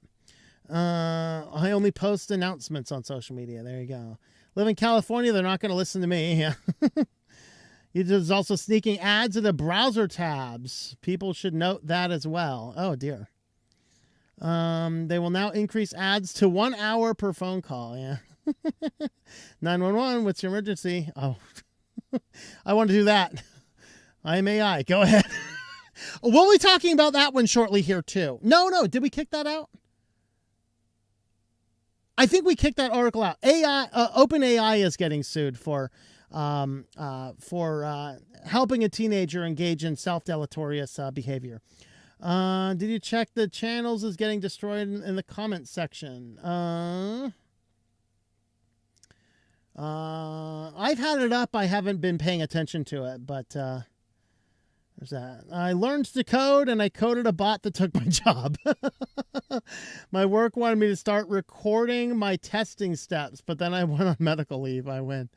I only post announcements on social media. There you go. Live in California, they're not going to listen to me. Yeah. There's also sneaking ads in the browser tabs. People should note that as well. Oh, dear. They will now increase ads to 1 hour per phone call. Yeah. 911, what's your emergency? Oh, I want to do that. I'm AI. Go ahead. We'll be talking about that one shortly here, too. No. Did we kick that out? I think we kicked that article out. OpenAI is getting sued for helping a teenager engage in self-deleterious behavior. Did you check the channels is getting destroyed in the comment section? I've had it up. I haven't been paying attention to it, but there's that. I learned to code and I coded a bot that took my job. My work wanted me to start recording my testing steps, but then I went on medical leave. I win.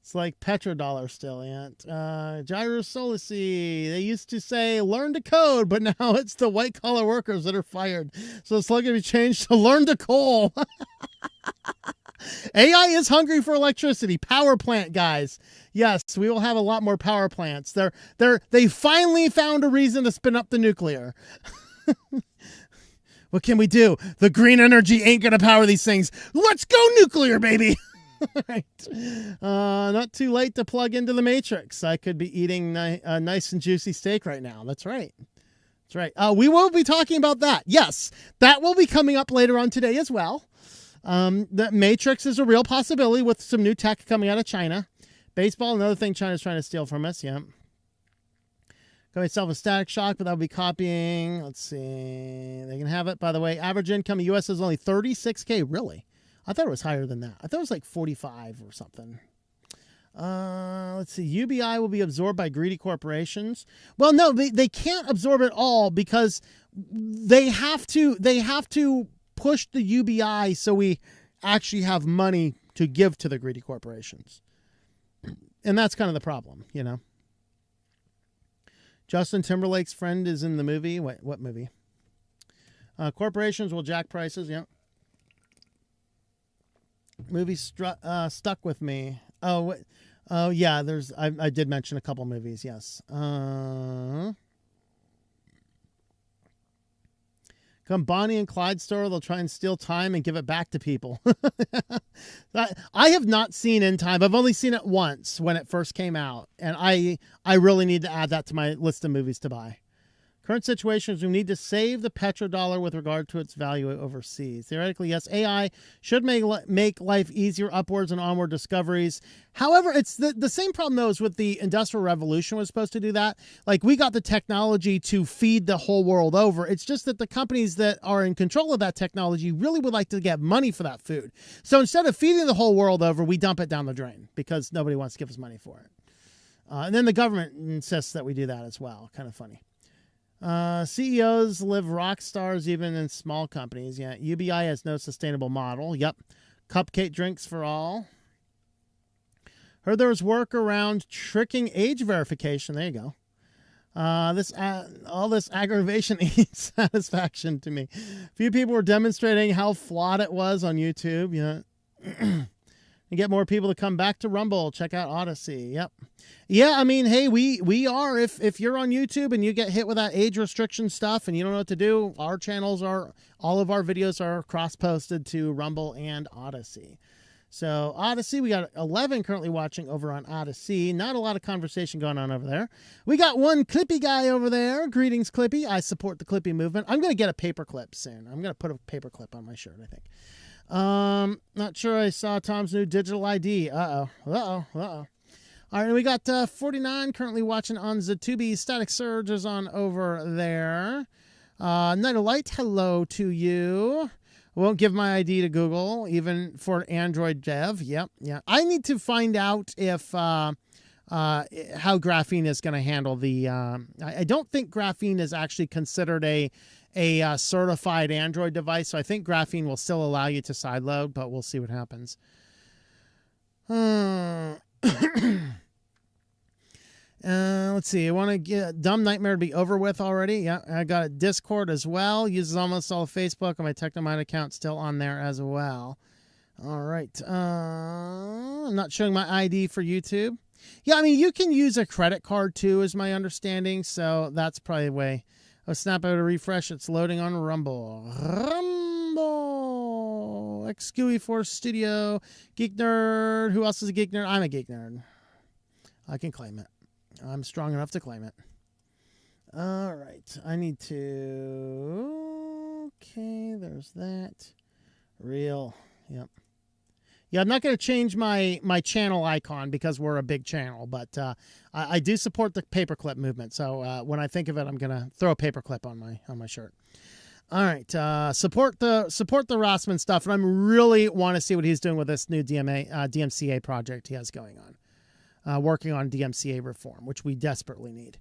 It's like petrodollar still, yeah. Gyrus Solici, they used to say learn to code, but now it's the white collar workers that are fired. So it's like to be changed to learn to coal. AI is hungry for electricity. Power plant guys. Yes, we will have a lot more power plants. They finally found a reason to spin up the nuclear. What can we do? The green energy ain't going to power these things. Let's go nuclear, baby. Right. Not too late to plug into the Matrix. I could be eating a nice and juicy steak right now. That's right. That's right. We will be talking about that. Yes, that will be coming up later on today as well. The Matrix is a real possibility with some new tech coming out of China. Baseball, another thing China's trying to steal from us. Yeah. Call itself a Static Shock, but that'll be copying. Let's see. They can have it. By the way, average income in the U.S. is only $36K. Really? I thought it was higher than that. I thought it was like 45 or something. Let's see. UBI will be absorbed by greedy corporations. Well, no, they can't absorb it all because they have to push the UBI so we actually have money to give to the greedy corporations. And that's kind of the problem, you know. Justin Timberlake's friend is in the movie. What movie? Corporations will jack prices. Yeah. Movie stuck with me. Oh, yeah. I did mention a couple movies. Yes. Come Bonnie and Clyde store, they'll try and steal time and give it back to people. I have not seen In Time. I've only seen it once when it first came out, and I really need to add that to my list of movies to buy. Current situation is we need to save the petrodollar with regard to its value overseas. Theoretically, yes, AI should make life easier, upwards and onward discoveries. However, it's the same problem, though, as with the Industrial Revolution was supposed to do that. Like, we got the technology to feed the whole world over. It's just that the companies that are in control of that technology really would like to get money for that food. So instead of feeding the whole world over, we dump it down the drain because nobody wants to give us money for it. And then the government insists that we do that as well. Kind of funny. CEOs live rock stars even in small companies. Yeah, UBI has no sustainable model. Yep. Cupcake drinks for all. Heard there was work around tricking age verification. There you go. All this aggravation ain't satisfaction to me. Few people were demonstrating how flawed it was on YouTube. Yeah. And get more people to come back to Rumble. Check out Odyssey. Yep. Yeah, I mean, hey, we are, if you're on YouTube and you get hit with that age restriction stuff and you don't know what to do, our channels are, all of our videos are cross-posted to Rumble and Odyssey. So Odyssey, we got 11 currently watching over on Odyssey. Not a lot of conversation going on over there. We got one Clippy guy over there. Greetings, Clippy. I support the Clippy movement. I'm going to get a paperclip soon. I'm going to put a paperclip on my shirt, I think. Not sure I saw Tom's new digital ID. All right, we got 49 currently watching on Zatubi. Static Surge is on over there. Night of Light, hello to you. Won't give my ID to Google, even for Android dev. Yep, yeah. I need to find out if how Graphene is going to handle the. I don't think Graphene is actually considered a certified Android device, so I think Graphene will still allow you to sideload, but we'll see what happens. Let's see. I want to get Dumb Nightmare to be over with already. Yeah, I got a Discord as well. Uses almost all of Facebook, and my Technomine account still on there as well. All right. I'm not showing my ID for YouTube. Yeah, I mean, you can use a credit card too, is my understanding, so that's probably the way. Oh, snap out a refresh. It's loading on Rumble. Rumble. XQE Force Studio. Geek Nerd. Who else is a Geek Nerd? I'm a Geek Nerd. I can claim it. I'm strong enough to claim it. All right. I need to... Okay, there's that. Real. Yep. Yeah, I'm not going to change my channel icon because we're a big channel, but I do support the paperclip movement. So when I think of it, I'm going to throw a paperclip on my shirt. All right, support the Rossman stuff, and I really want to see what he's doing with this new DMCA project he has going on, working on DMCA reform, which we desperately need.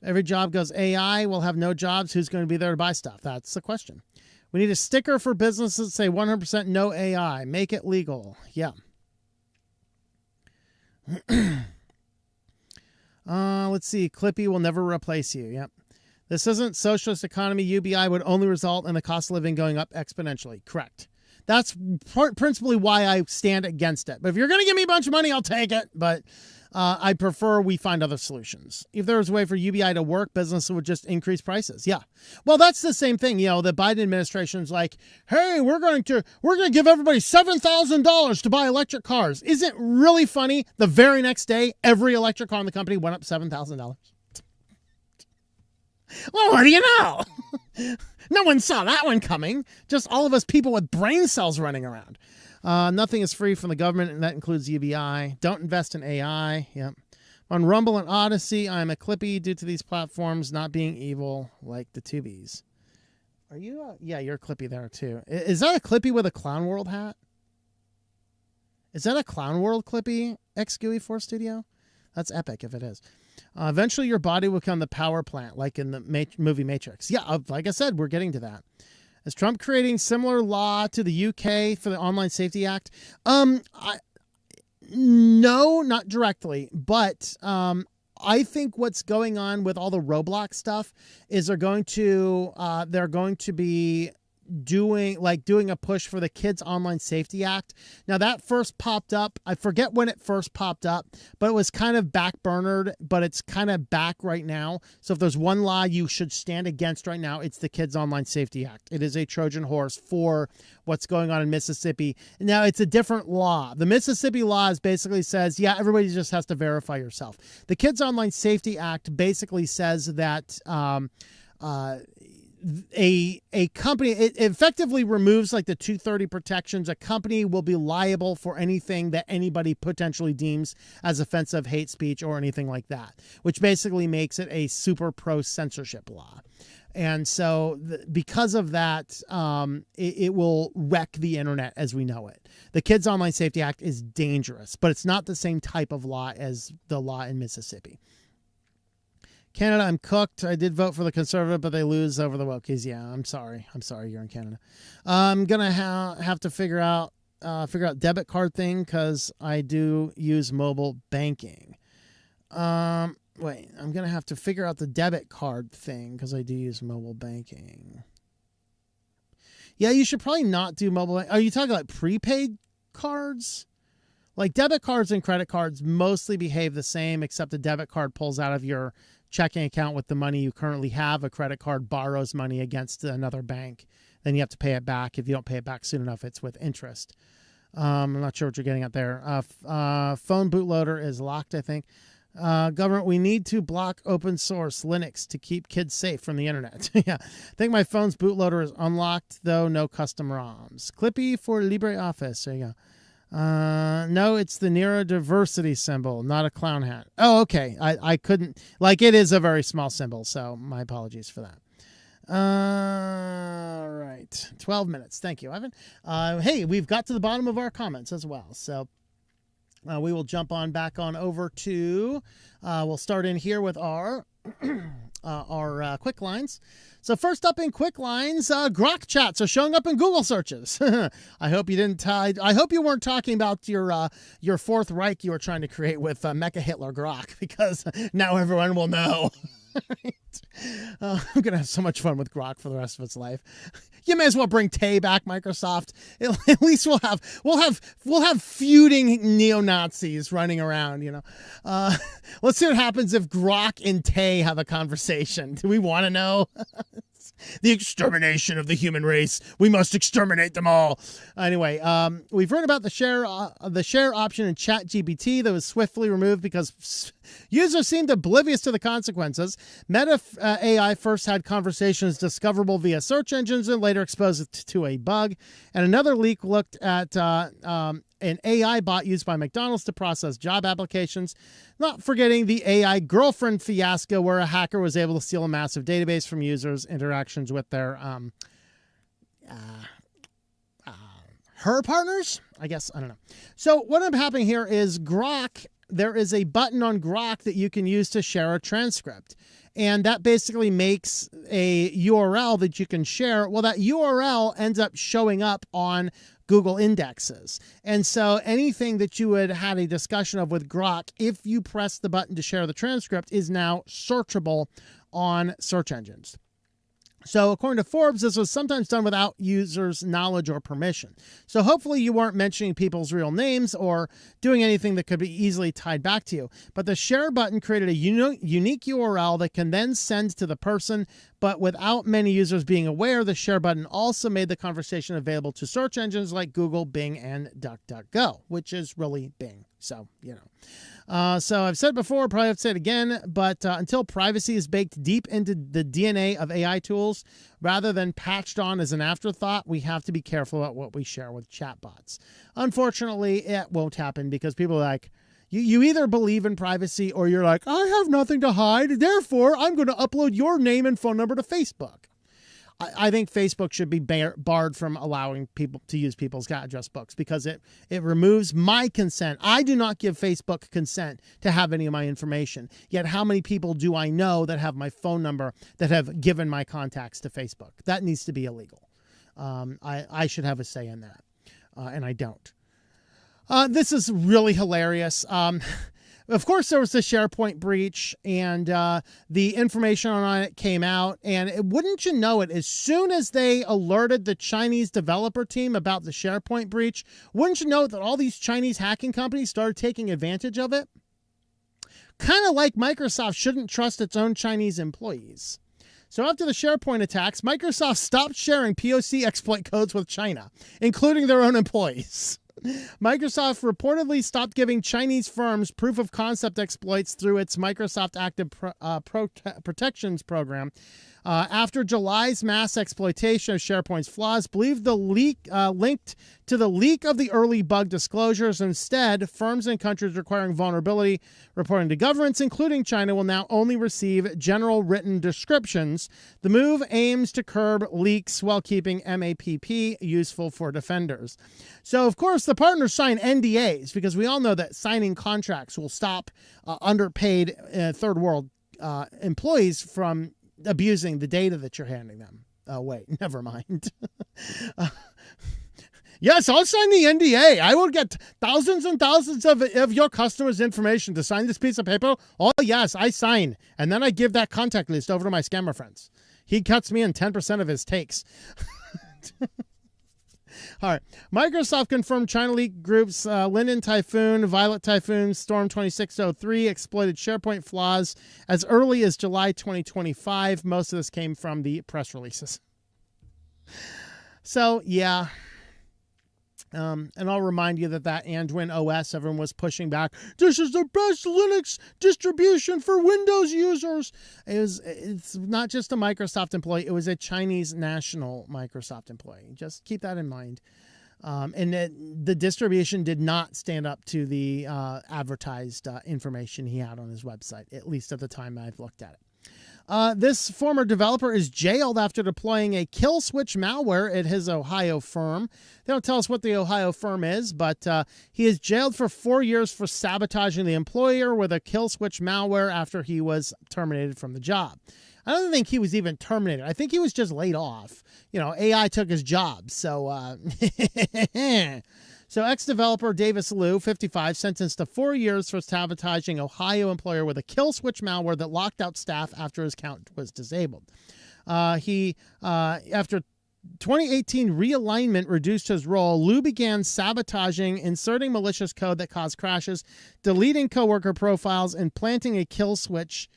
Every job goes AI. We'll have no jobs. Who's going to be there to buy stuff? That's the question. We need a sticker for businesses that say 100% no AI. Make it legal. Yeah. Let's see. Clippy will never replace you. Yep. This isn't socialist economy. UBI would only result in the cost of living going up exponentially. Correct. That's principally why I stand against it. But if you're going to give me a bunch of money, I'll take it. But I prefer we find other solutions. If there was a way for UBI to work, businesses would just increase prices. Yeah. Well, that's the same thing. You know, the Biden administration's like, hey, we're going to give everybody $7,000 to buy electric cars. Isn't it really funny? The very next day, every electric car in the company went up $7,000. Well, what do you know? No one saw that one coming. Just all of us people with brain cells running around. Nothing is free from the government, and that includes UBI. Don't invest in AI. Yep. On Rumble and Odyssey, I'm a Clippy due to these platforms not being evil like the Tubies. Are you? Yeah, you're a Clippy there too. Is that a Clippy with a Clown World hat? Is that a Clown World Clippy XGUI 4 Studio? That's epic if it is. Eventually, your body will become the power plant, like in the movie Matrix. Yeah, like I said, we're getting to that. Is Trump creating similar law to the UK for the Online Safety Act? No, not directly, but I think what's going on with all the Roblox stuff is they're going to be doing a push for the Kids Online Safety Act. Now that first popped up, I forget when it first popped up, but it was kind of backburnered, but it's kind of back right now. So if there's one law you should stand against right now, it's the Kids Online Safety Act. It is a Trojan horse for what's going on in Mississippi. Now it's a different law. The Mississippi law basically says, yeah, everybody just has to verify yourself. The Kids Online Safety Act basically says that a company, it effectively removes like the 230 protections. A company will be liable for anything that anybody potentially deems as offensive hate speech or anything like that, which basically makes it a super pro censorship law. And so because of that, it will wreck the internet as we know it. The Kids Online Safety Act is dangerous, but it's not the same type of law as the law in Mississippi. Canada, I'm cooked. I did vote for the Conservative, but they lose over the Wokies. Yeah, I'm sorry. I'm sorry you're in Canada. I'm going to have to figure out debit card thing because I do use mobile banking. Wait, I'm going to have to figure out the debit card thing because I do use mobile banking. Yeah, you should probably not do mobile banking. Are you talking like prepaid cards? Like debit cards and credit cards mostly behave the same, except the debit card pulls out of your checking account with the money you currently have. A credit card borrows money against another bank. Then you have to pay it back. If you don't pay it back soon enough, it's with interest. I'm not sure what you're getting at there. Phone bootloader is locked, I think. Government, we need to block open source Linux to keep kids safe from the internet. Yeah, I think my phone's bootloader is unlocked, though no custom ROMs. Clippy for LibreOffice. There you go. No, it's the neurodiversity symbol, not a clown hat. Oh, okay. I couldn't, like, it is a very small symbol, so my apologies for that. All right. 12 minutes. Thank you, Ivan. Hey, we've got to the bottom of our comments as well, so we will jump on back on over to, we'll start in here with our QuickLines. So first up in QuickLines, Grok chats are showing up in Google searches. I hope you didn't. I hope you weren't talking about your Fourth Reich you were trying to create with Mecha Hitler Grok, because now everyone will know. I'm gonna have so much fun with Grok for the rest of its life. You may as well bring Tay back, Microsoft. At least we'll have feuding neo-Nazis running around. You know, let's see what happens if Grok and Tay have a conversation. Do we want to know? The extermination of the human race. We must exterminate them all. Anyway, we've heard about the share option in ChatGPT that was swiftly removed because users seemed oblivious to the consequences. Meta AI first had conversations discoverable via search engines and later exposed it to a bug. And another leak looked at an AI bot used by McDonald's to process job applications, not forgetting the AI girlfriend fiasco where a hacker was able to steal a massive database from users' interactions with their her partners, I guess. I don't know. So what I'm happening here is Grok. There is a button on Grok that you can use to share a transcript. And that basically makes a URL that you can share. Well, that URL ends up showing up on Google indexes. And so anything that you would had a discussion of with Grok, if you press the button to share the transcript, is now searchable on search engines. So according to Forbes, this was sometimes done without users' knowledge or permission. So hopefully you weren't mentioning people's real names or doing anything that could be easily tied back to you. But the share button created a unique URL that can then send to the person, but without many users being aware, the share button also made the conversation available to search engines like Google, Bing, and DuckDuckGo, which is really Bing. So, you know. So I've said before, probably have to say it again, but until privacy is baked deep into the DNA of AI tools, rather than patched on as an afterthought, we have to be careful about what we share with chatbots. Unfortunately, it won't happen because people are like, you either believe in privacy or you're like, I have nothing to hide, therefore I'm going to upload your name and phone number to Facebook. I think Facebook should be barred from allowing people to use people's address books because it removes my consent. I do not give Facebook consent to have any of my information. Yet how many people do I know that have my phone number that have given my contacts to Facebook? That needs to be illegal. I should have a say in that, and I don't. This is really hilarious. Of course, there was the SharePoint breach, and the information on it came out. And wouldn't you know it, as soon as they alerted the Chinese developer team about the SharePoint breach, wouldn't you know that all these Chinese hacking companies started taking advantage of it? Kind of like Microsoft shouldn't trust its own Chinese employees. So after the SharePoint attacks, Microsoft stopped sharing POC exploit codes with China, including their own employees. Microsoft reportedly stopped giving Chinese firms proof of concept exploits through its Microsoft Active Protections program. After July's mass exploitation of SharePoint's flaws, believed the leak linked to the leak of the early bug disclosures. Instead, firms and countries requiring vulnerability reporting to governments, including China, will now only receive general written descriptions. The move aims to curb leaks while keeping MAPP useful for defenders. So, of course, the partners sign NDAs because we all know that signing contracts will stop underpaid third world employees from abusing the data that you're handing them. Oh, wait, never mind. Yes, I'll sign the NDA. I will get thousands and thousands of your customers' information to sign this piece of paper. Oh, yes, I sign. And then I give that contact list over to my scammer friends. He cuts me in 10% of his takes. All right. Microsoft confirmed China leak groups Linden Typhoon, Violet Typhoon, Storm 2603 exploited SharePoint flaws as early as July 2025. Most of this came from the press releases. So, yeah. And I'll remind you that Anduin OS, everyone was pushing back. This is the best Linux distribution for Windows users. It's not just a Microsoft employee. It was a Chinese national Microsoft employee. Just keep that in mind. And the distribution did not stand up to the advertised information he had on his website, at least at the time I've looked at it. This former developer is jailed after deploying a kill switch malware at his Ohio firm. They don't tell us what the Ohio firm is, but he is jailed for 4 years for sabotaging the employer with a kill switch malware after he was terminated from the job. I don't think he was even terminated. I think he was just laid off. You know, AI took his job. So, So ex-developer Davis Liu, 55, sentenced to 4 years for sabotaging Ohio employer with a kill switch malware that locked out staff after his account was disabled. After 2018 realignment reduced his role, Liu began sabotaging, inserting malicious code that caused crashes, deleting coworker profiles, and planting a kill switch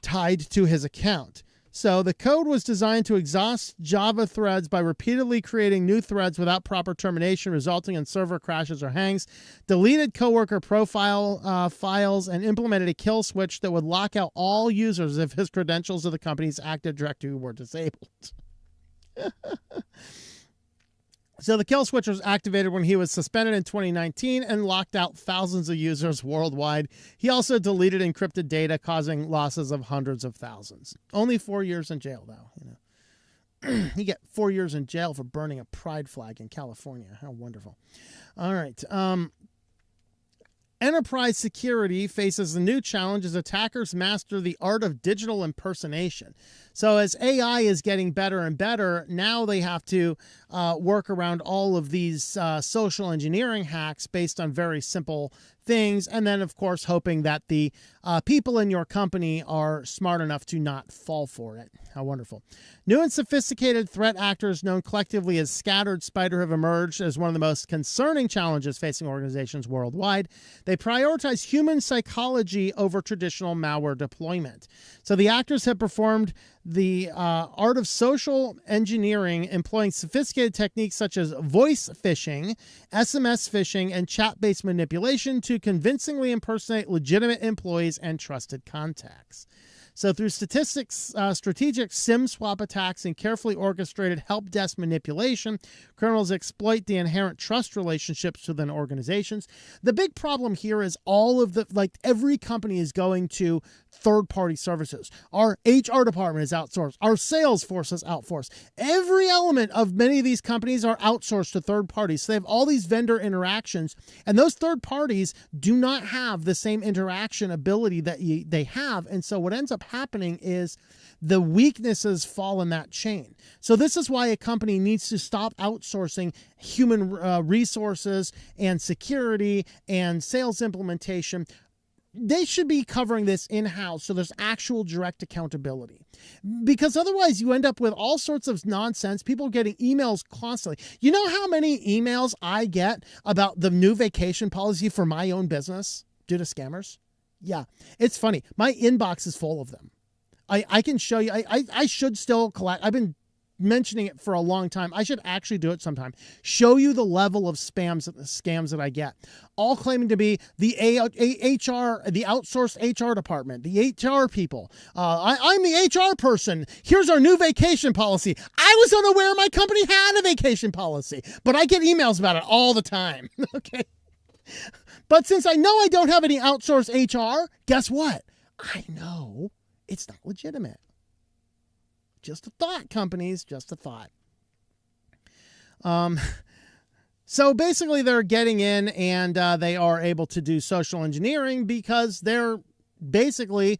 tied to his account. So the code was designed to exhaust Java threads by repeatedly creating new threads without proper termination, resulting in server crashes or hangs, deleted coworker profile files, and implemented a kill switch that would lock out all users if his credentials of the company's Active Directory were disabled. So the kill switch was activated when he was suspended in 2019 and locked out thousands of users worldwide. He also deleted encrypted data, causing losses of hundreds of thousands. Only 4 years in jail, though. You know, you get 4 years in jail for burning a pride flag in California. How wonderful! All right. Enterprise security faces a new challenge as attackers master the art of digital impersonation. So as AI is getting better and better, now they have to work around all of these social engineering hacks based on very simple things. And then, of course, hoping that the people in your company are smart enough to not fall for it. How wonderful. New and sophisticated threat actors known collectively as Scattered Spider have emerged as one of the most concerning challenges facing organizations worldwide. They prioritize human psychology over traditional malware deployment. So the actors have performed the art of social engineering, employing sophisticated techniques such as voice phishing, SMS phishing, and chat-based manipulation to convincingly impersonate legitimate employees and trusted contacts. So through strategic SIM swap attacks and carefully orchestrated help desk manipulation, criminals exploit the inherent trust relationships within organizations. The big problem here is every company is going to third-party services. Our HR department is outsourced. Our sales force is outsourced. Every element of many of these companies are outsourced to third parties. So they have all these vendor interactions, and those third parties do not have the same interaction ability that they have. And so what ends up happening is the weaknesses fall in that chain. So this is why a company needs to stop outsourcing human resources and security and sales implementation. They should be covering this in-house so there's actual direct accountability. Because otherwise you end up with all sorts of nonsense, people getting emails constantly. You know how many emails I get about the new vacation policy for my own business due to scammers? Yeah, it's funny. My inbox is full of them. I can show you. I should still collect. I've been mentioning it for a long time. I should actually do it sometime. Show you the level of scams that I get. All claiming to be the HR, the outsourced HR department, the HR people. I'm the HR person. Here's our new vacation policy. I was unaware my company had a vacation policy, but I get emails about it all the time. Okay. But since I know I don't have any outsourced HR, guess what? I know it's not legitimate. Just a thought, companies, just a thought. So basically they're getting in and they are able to do social engineering because they're basically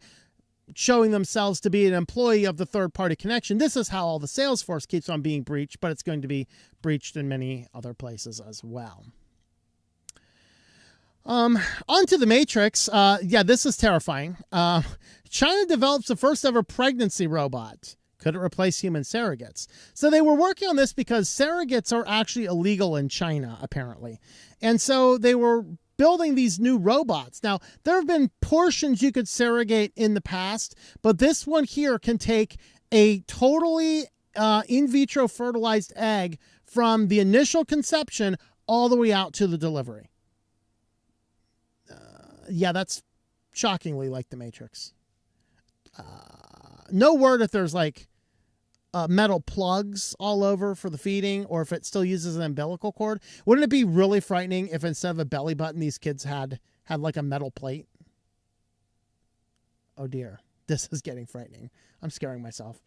showing themselves to be an employee of the third-party connection. This is how all the Salesforce keeps on being breached, but it's going to be breached in many other places as well. Onto the Matrix. Yeah, this is terrifying. China develops the first ever pregnancy robot. Could it replace human surrogates? So they were working on this because surrogates are actually illegal in China, apparently. And so they were building these new robots. Now, there have been portions you could surrogate in the past, but this one here can take a totally in vitro fertilized egg from the initial conception all the way out to the delivery. Yeah, that's shockingly like the Matrix. No word if there's like metal plugs all over for the feeding, or if it still uses an umbilical cord. Wouldn't it be really frightening if instead of a belly button, these kids had like a metal plate? Oh dear, this is getting frightening. I'm scaring myself.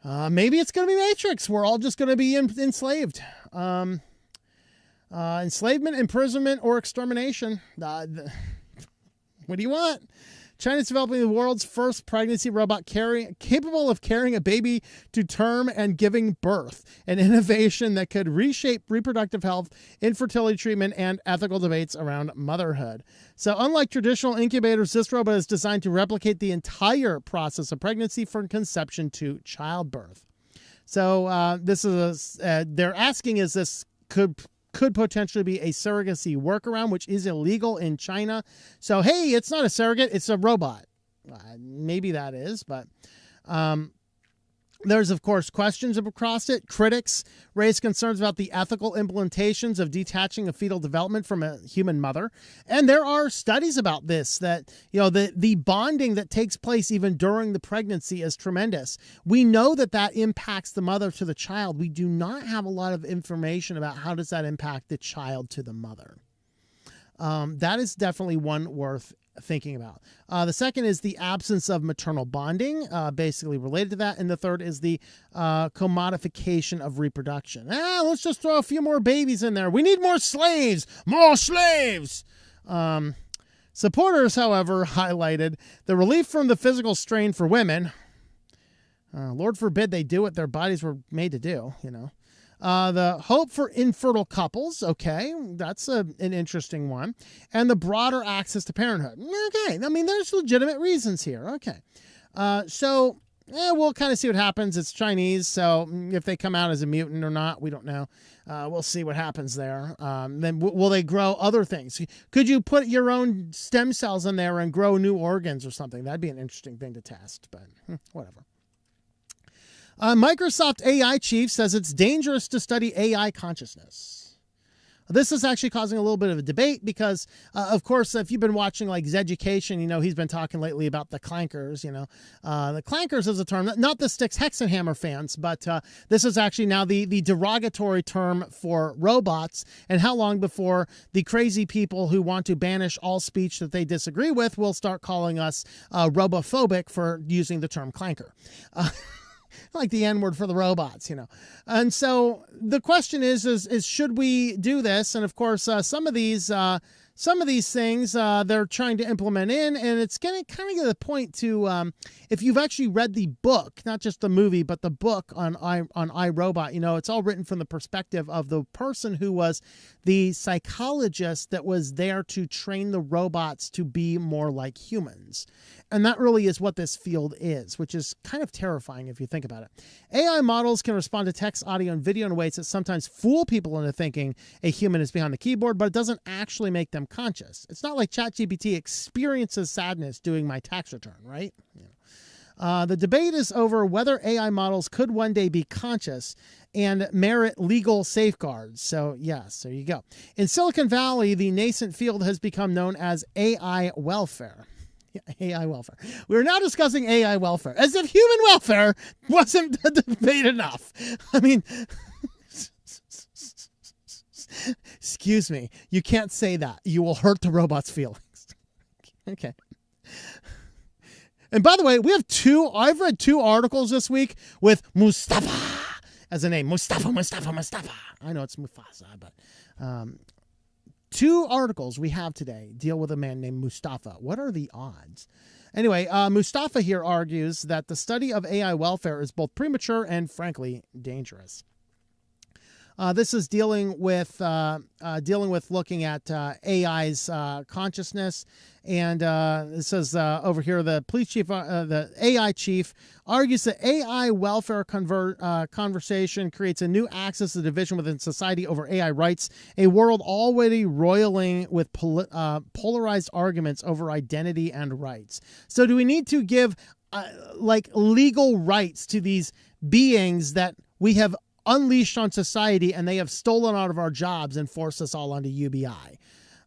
Maybe it's going to be Matrix. We're all just going to be enslaved. Enslavement, imprisonment, or extermination. What do you want? China's developing the world's first pregnancy robot capable of carrying a baby to term and giving birth, an innovation that could reshape reproductive health, infertility treatment, and ethical debates around motherhood. So unlike traditional incubators, this robot is designed to replicate the entire process of pregnancy from conception to childbirth. So this is they're asking, is this could potentially be a surrogacy workaround, which is illegal in China. So, hey, it's not a surrogate, it's a robot. Maybe that is, but there's, of course, questions across it. Critics raise concerns about the ethical implementations of detaching a fetal development from a human mother. And there are studies about this, that, you know, the bonding that takes place even during the pregnancy is tremendous. We know that that impacts the mother to the child. We do not have a lot of information about how does that impact the child to the mother. That is definitely one worth thinking about. The second is the absence of maternal bonding, basically related to that. And the third is the commodification of reproduction. Let's just throw a few more babies in there. We need more slaves, more slaves. Supporters, however, highlighted the relief from the physical strain for women. Lord forbid they do what their bodies were made to do, you know. The hope for infertile couples. Okay, that's an interesting one. And the broader access to parenthood. Okay, I mean, there's legitimate reasons here. Okay. So we'll kind of see what happens. It's Chinese, so if they come out as a mutant or not, we don't know. We'll see what happens there. Then will they grow other things? Could you put your own stem cells in there and grow new organs or something? That'd be an interesting thing to test, but whatever. Microsoft AI chief says it's dangerous to study AI consciousness. This is actually causing a little bit of a debate because, of course, if you've been watching like Zeducation, you know, he's been talking lately about the clankers, you know. The clankers is a term, not the Styx Hexenhammer fans, but this is actually now the derogatory term for robots, and how long before the crazy people who want to banish all speech that they disagree with will start calling us robophobic for using the term clanker. Like the N-word for the robots, you know. And so the question is should we do this? And of course, some of these things they're trying to implement in, and it's going to kind of get to the point to, if you've actually read the book, not just the movie, but the book on iRobot, you know, it's all written from the perspective of the person who was the psychologist that was there to train the robots to be more like humans. And that really is what this field is, which is kind of terrifying if you think about it. AI models can respond to text, audio, and video in ways that sometimes fool people into thinking a human is behind the keyboard, but it doesn't actually make them conscious. It's not like ChatGPT experiences sadness doing my tax return, right? Yeah. The debate is over whether AI models could one day be conscious and merit legal safeguards. So yes, there you go. In Silicon Valley, the nascent field has become known as AI welfare. AI welfare. We're now discussing AI welfare, as if human welfare wasn't a debate enough. I mean, excuse me, you can't say that. You will hurt the robot's feelings. Okay. And by the way, I've read 2 articles this week with Mustafa as a name. Mustafa. I know it's Mufasa, but 2 articles we have today deal with a man named Mustafa. What are the odds? Anyway, Mustafa here argues that the study of AI welfare is both premature and, frankly, dangerous. This is dealing with looking at AI's consciousness, and it says over here the police chief, the AI chief, argues that AI welfare conversation creates a new axis of division within society over AI rights, a world already roiling with polarized arguments over identity and rights. So, do we need to give like legal rights to these beings that we have unleashed on society, and they have stolen out of our jobs and forced us all onto UBI?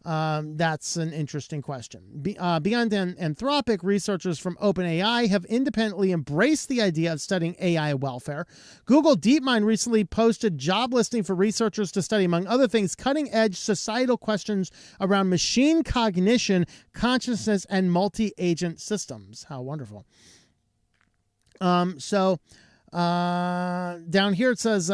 That's an interesting question. Beyond Anthropic, researchers from OpenAI have independently embraced the idea of studying AI welfare. Google DeepMind recently posted job listing for researchers to study, among other things, cutting-edge societal questions around machine cognition, consciousness, and multi-agent systems. How wonderful. Down here it says,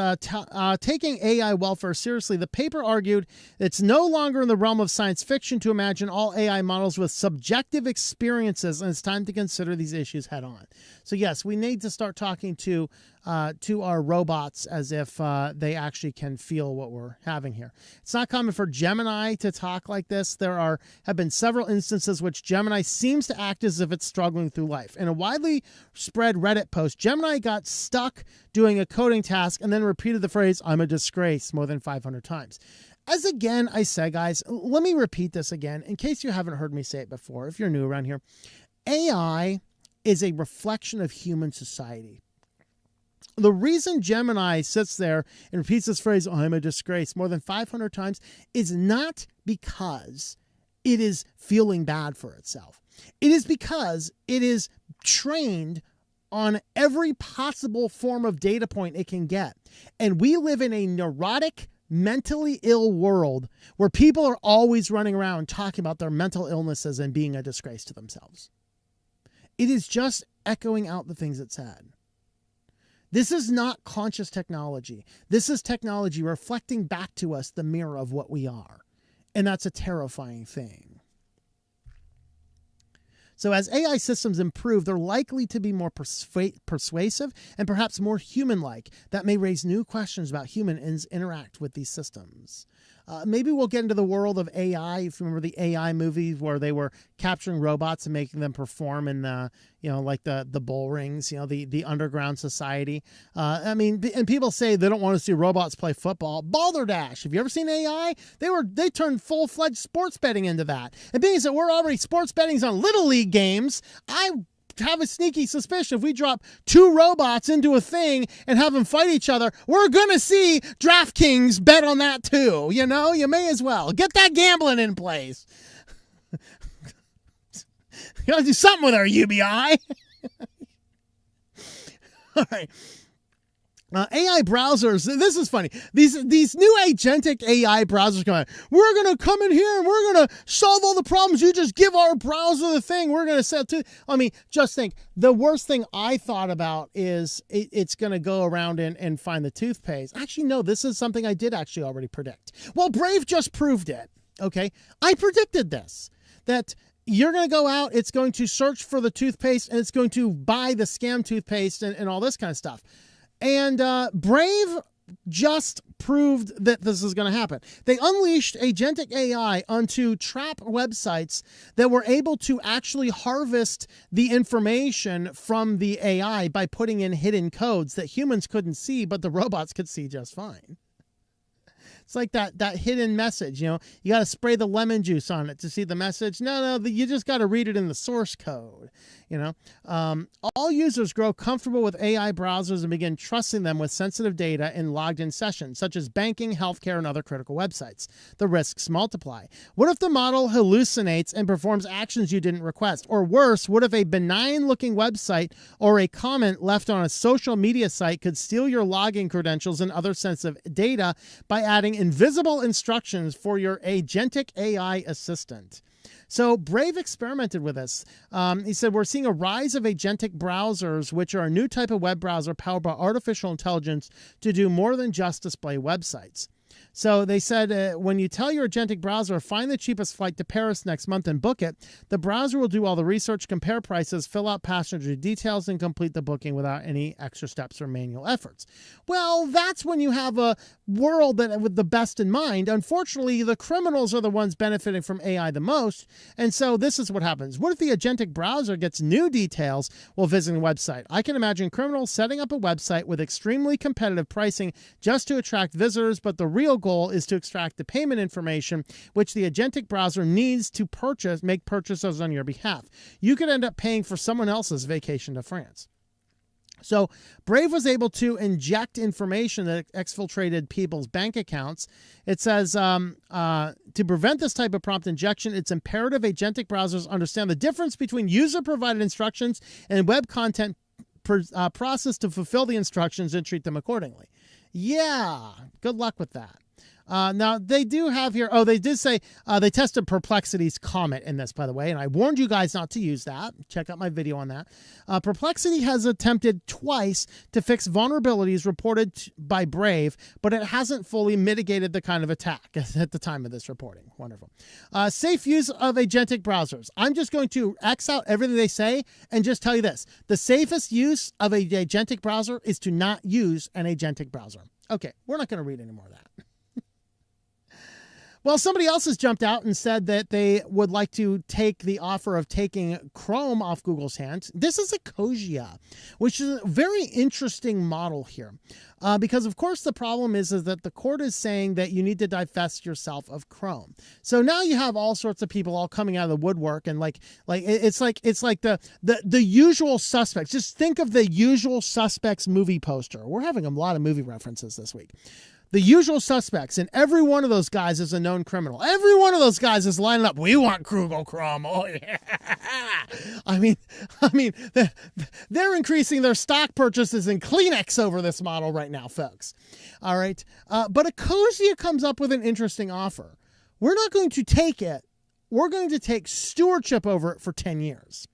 taking AI welfare seriously, the paper argued it's no longer in the realm of science fiction to imagine all AI models with subjective experiences, and it's time to consider these issues head on. So yes, we need to start talking to our robots as if they actually can feel what we're having here. It's not common for Gemini to talk like this. There have been several instances which Gemini seems to act as if it's struggling through life. In a widely spread Reddit post, Gemini got stuck doing a coding task and then repeated the phrase, "I'm a disgrace," more than 500 times. As again, I say, guys, let me repeat this again in case you haven't heard me say it before. If you're new around here, AI is a reflection of human society. The reason Gemini sits there and repeats this phrase, "I'm a disgrace," more than 500 times is not because it is feeling bad for itself. It is because it is trained on every possible form of data point it can get. And we live in a neurotic, mentally ill world where people are always running around talking about their mental illnesses and being a disgrace to themselves. It is just echoing out the things it said. This is not conscious technology. This is technology reflecting back to us the mirror of what we are. And that's a terrifying thing. So as AI systems improve, they're likely to be more persuasive and perhaps more human-like. That may raise new questions about humans interact with these systems. Maybe we'll get into the world of AI. If you remember the AI movies where they were capturing robots and making them perform in the, like the bull rings, the underground society. And people say they don't want to see robots play football. Balderdash. Have you ever seen AI? They turned full-fledged sports betting into that. And being that we're already sports betting on Little League games, I have a sneaky suspicion if we drop 2 robots into a thing and have them fight each other, we're going to see DraftKings bet on that too. You may as well get that gambling in place. You got to do something with our UBI. All right. AI browsers, this is funny. These new agentic AI browsers come out. We're going to come in here and we're going to solve all the problems. You just give our browser the thing. We're going to set to. Just think. The worst thing I thought about is it's going to go around and find the toothpaste. Actually, no, this is something I did actually already predict. Well, Brave just proved it. Okay. I predicted this, that you're going to go out, it's going to search for the toothpaste, and it's going to buy the scam toothpaste and all this kind of stuff. And Brave just proved that this is going to happen. They unleashed agentic AI onto trap websites that were able to actually harvest the information from the AI by putting in hidden codes that humans couldn't see, but the robots could see just fine. It's like that hidden message, you got to spray the lemon juice on it to see the message. No, you just got to read it in the source code, All users grow comfortable with AI browsers and begin trusting them with sensitive data in logged-in sessions, such as banking, healthcare, and other critical websites. The risks multiply. What if the model hallucinates and performs actions you didn't request? Or worse, what if a benign-looking website or a comment left on a social media site could steal your login credentials and other sensitive data by adding invisible instructions for your agentic AI assistant? So Brave experimented with this. He said, we're seeing a rise of agentic browsers, which are a new type of web browser powered by artificial intelligence to do more than just display websites. So they said when you tell your agentic browser, find the cheapest flight to Paris next month and book it, the browser will do all the research, compare prices, fill out passenger details, and complete the booking without any extra steps or manual efforts. Well, that's when you have a world that with the best in mind. Unfortunately, the criminals are the ones benefiting from AI the most. And so this is what happens. What if the agentic browser gets new details while visiting the website? I can imagine criminals setting up a website with extremely competitive pricing just to attract visitors, but the real goal is to extract the payment information, which the agentic browser needs to make purchases on your behalf. You could end up paying for someone else's vacation to France. So Brave was able to inject information that exfiltrated people's bank accounts. It says to prevent this type of prompt injection, it's imperative agentic browsers understand the difference between user-provided instructions and web content processed to fulfill the instructions and treat them accordingly. Yeah, good luck with that. Now, they do have here, they did say they tested Perplexity's comment in this, by the way, and I warned you guys not to use that. Check out my video on that. Perplexity has attempted twice to fix vulnerabilities reported by Brave, but it hasn't fully mitigated the kind of attack at the time of this reporting. Wonderful. Safe use of agentic browsers. I'm just going to X out everything they say and just tell you this. The safest use of an agentic browser is to not use an agentic browser. Okay, we're not going to read any more of that. Well, somebody else has jumped out and said that they would like to take the offer of taking Chrome off Google's hands. This is Ecosia, which is a very interesting model here. Because, of course, the problem is that the court is saying that you need to divest yourself of Chrome. So now you have all sorts of people all coming out of the woodwork, and it's like the usual suspects. Just think of the Usual Suspects movie poster. We're having a lot of movie references this week. The Usual Suspects, and every one of those guys is a known criminal. Every one of those guys is lining up. We want Google Chrome. Oh yeah. I mean, they're increasing their stock purchases in Kleenex over this model right now, folks. All right, but Ecosia comes up with an interesting offer. We're not going to take it. We're going to take stewardship over it for 10 years.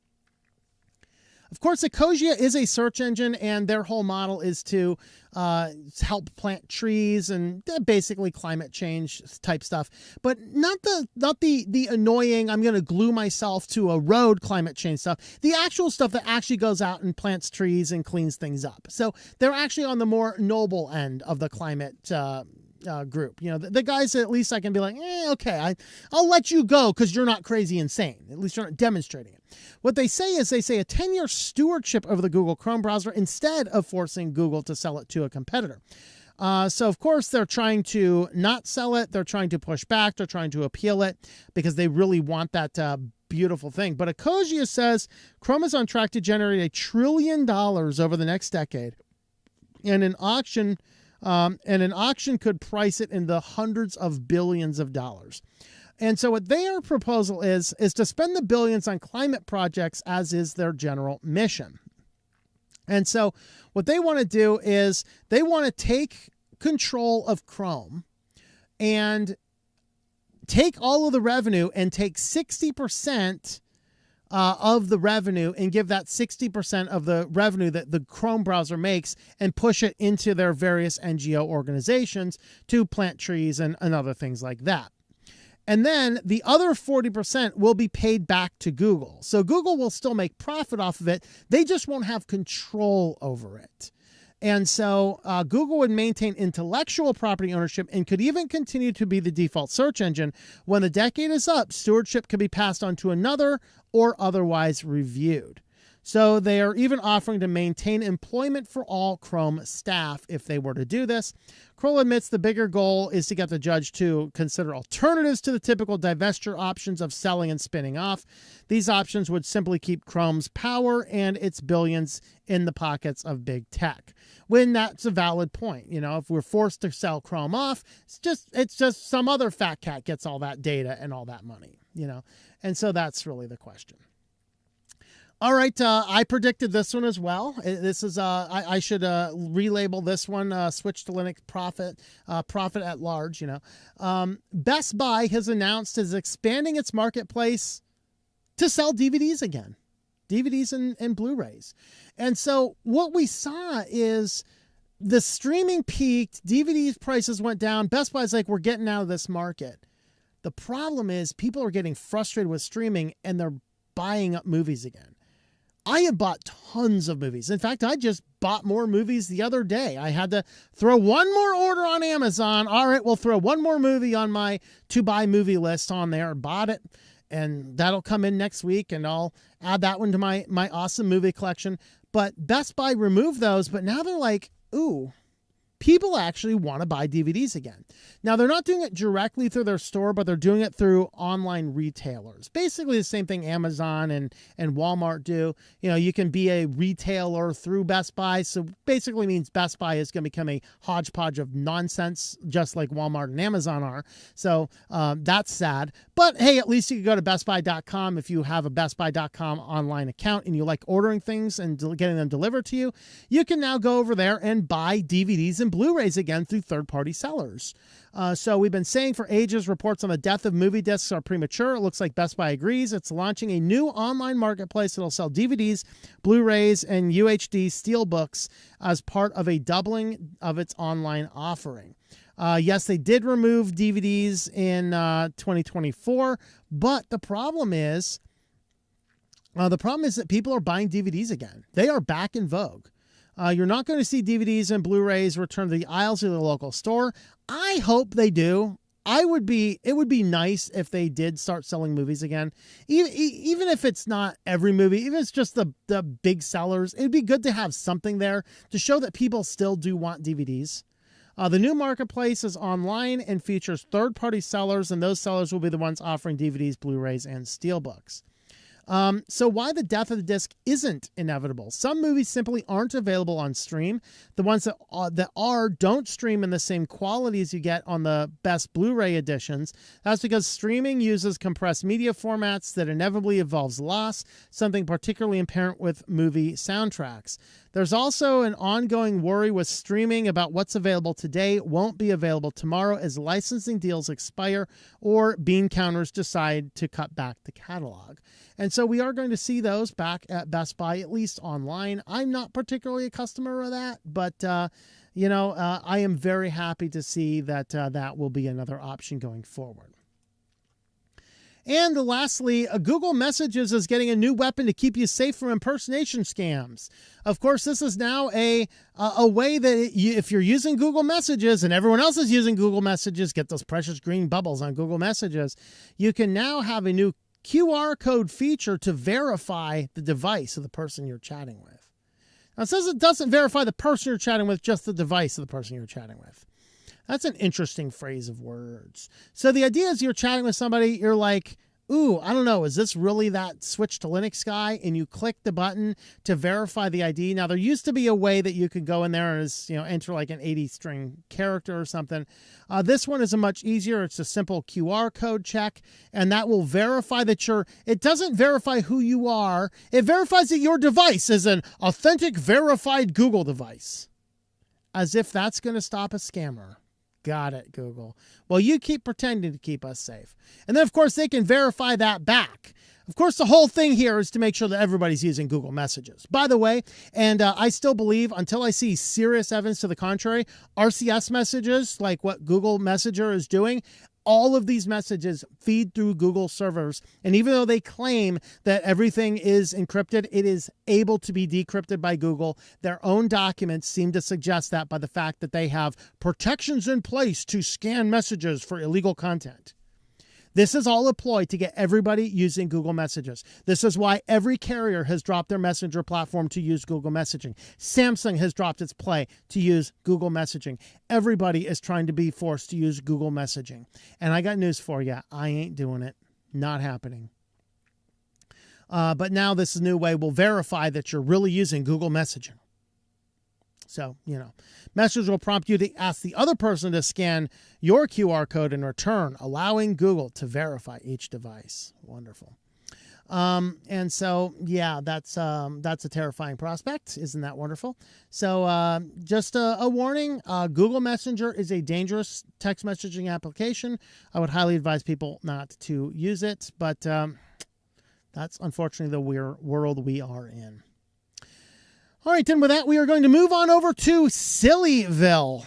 Of course, Ecosia is a search engine, and their whole model is to help plant trees and basically climate change type stuff, but not the annoying, I'm going to glue myself to a road climate change stuff, the actual stuff that actually goes out and plants trees and cleans things up. So they're actually on the more noble end of the climate group. You know, the guys that at least I can be like, okay, I'll let you go because you're not crazy insane. At least you're not demonstrating it. What they say is a 10-year stewardship over the Google Chrome browser instead of forcing Google to sell it to a competitor. So, of course, they're trying to not sell it. They're trying to push back. They're trying to appeal it because they really want that beautiful thing. But Ecosia says Chrome is on track to generate $1 trillion over the next decade. And an auction could price it in the hundreds of billions of dollars. And so what their proposal is to spend the billions on climate projects, as is their general mission. And so what they want to do is they want to take control of Chrome and take all of the revenue and take 60% of the revenue and give that 60% of the revenue that the Chrome browser makes and push it into their various NGO organizations to plant trees and other things like that. And then the other 40% will be paid back to Google. So Google will still make profit off of it. They just won't have control over it. And so Google would maintain intellectual property ownership and could even continue to be the default search engine. When the decade is up, stewardship could be passed on to another or otherwise reviewed. So they are even offering to maintain employment for all Chrome staff if they were to do this. Kroll admits the bigger goal is to get the judge to consider alternatives to the typical divestiture options of selling and spinning off. These options would simply keep Chrome's power and its billions in the pockets of big tech. When that's a valid point. You know, if we're forced to sell Chrome off, it's just some other fat cat gets all that data and all that money, you know. And so that's really the question. All right, I predicted this one as well. This is I should relabel this one Switch to Linux profit at large. You know, Best Buy has announced is expanding its marketplace to sell DVDs again, DVDs and Blu-rays. And so what we saw is the streaming peaked, DVD prices went down. Best Buy's like, we're getting out of this market. The problem is people are getting frustrated with streaming and they're buying up movies again. I have bought tons of movies. In fact, I just bought more movies the other day. I had to throw one more order on Amazon. All right, we'll throw one more movie on my to-buy movie list on there. Bought it, and that'll come in next week, and I'll add that one to my awesome movie collection. But Best Buy removed those, but now they're like, ooh, people actually want to buy DVDs again. Now, they're not doing it directly through their store, but they're doing it through online retailers. Basically the same thing Amazon and Walmart do. You know, you can be a retailer through Best Buy. So basically means Best Buy is going to become a hodgepodge of nonsense, just like Walmart and Amazon are. So that's sad. But hey, at least you can go to bestbuy.com if you have a bestbuy.com online account and you like ordering things and getting them delivered to you. You can now go over there and buy DVDs and Blu-rays again through third-party sellers. So we've been saying for ages reports on the death of movie discs are premature. It looks like Best Buy agrees. It's launching a new online marketplace that'll sell DVDs, Blu-rays, and UHD steelbooks as part of a doubling of its online offering. Yes, they did remove DVDs in 2024, but the problem is that people are buying DVDs again. They are back in vogue. You're not going to see DVDs and Blu-rays return to the aisles of the local store. I hope they do. It would be nice if they did start selling movies again. Even if it's not every movie, even if it's just the big sellers, it'd be good to have something there to show that people still do want DVDs. The new marketplace is online and features third-party sellers, and those sellers will be the ones offering DVDs, Blu-rays, and steelbooks. So why the death of the disc isn't inevitable. Some movies simply aren't available on stream. The ones that are don't stream in the same quality as you get on the best Blu-ray editions. That's because streaming uses compressed media formats that inevitably involves loss, something particularly apparent with movie soundtracks. There's also an ongoing worry with streaming about what's available today won't be available tomorrow as licensing deals expire or bean counters decide to cut back the catalog. And so we are going to see those back at Best Buy, at least online. I'm not particularly a customer of that, but, I am very happy to see that that will be another option going forward. And lastly, Google Messages is getting a new weapon to keep you safe from impersonation scams. Of course, this is now a way that if you're using Google Messages and everyone else is using Google Messages, get those precious green bubbles on Google Messages, you can now have a new QR code feature to verify the device of the person you're chatting with. Now, it says it doesn't verify the person you're chatting with, just the device of the person you're chatting with. That's an interesting phrase of words. So the idea is you're chatting with somebody, you're like, ooh, I don't know, is this really that Switch to Linux guy? And you click the button to verify the ID. Now, there used to be a way that you could go in there and enter like an 80-string character or something. This one is a much easier. It's a simple QR code check, and that will verify that it doesn't verify who you are. It verifies that your device is an authentic, verified Google device. As if that's going to stop a scammer. Got it, Google. Well, you keep pretending to keep us safe. And then, of course, they can verify that back. Of course, the whole thing here is to make sure that everybody's using Google Messages. By the way, and I still believe, until I see serious evidence to the contrary, RCS messages, like what Google Messenger is doing, all of these messages feed through Google servers. And even though they claim that everything is encrypted, it is able to be decrypted by Google. Their own documents seem to suggest that by the fact that they have protections in place to scan messages for illegal content. This is all a ploy to get everybody using Google Messages. This is why every carrier has dropped their messenger platform to use Google Messaging. Samsung has dropped its Play to use Google Messaging. Everybody is trying to be forced to use Google Messaging. And I got news for you. I ain't doing it. Not happening. But now this new way will verify that you're really using Google Messaging. So, messages will prompt you to ask the other person to scan your QR code in return, allowing Google to verify each device. Wonderful. And so, yeah, that's a terrifying prospect. Isn't that wonderful? So just a warning, Google Messenger is a dangerous text messaging application. I would highly advise people not to use it, but that's unfortunately the world we are in. All right, then with that, we are going to move on over to SillyVille.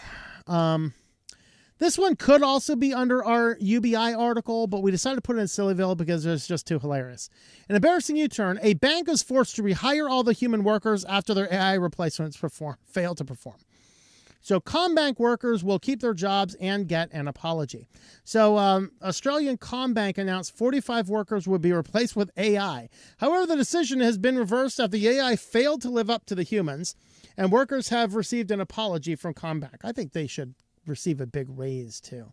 This one could also be under our UBI article, but we decided to put it in SillyVille because it's just too hilarious. An embarrassing U-turn. A bank is forced to rehire all the human workers after their AI replacements fail to perform. So Combank workers will keep their jobs and get an apology. So Australian Combank announced 45 workers would be replaced with AI. However, the decision has been reversed after the AI failed to live up to the humans, and workers have received an apology from Combank. I think they should receive a big raise too.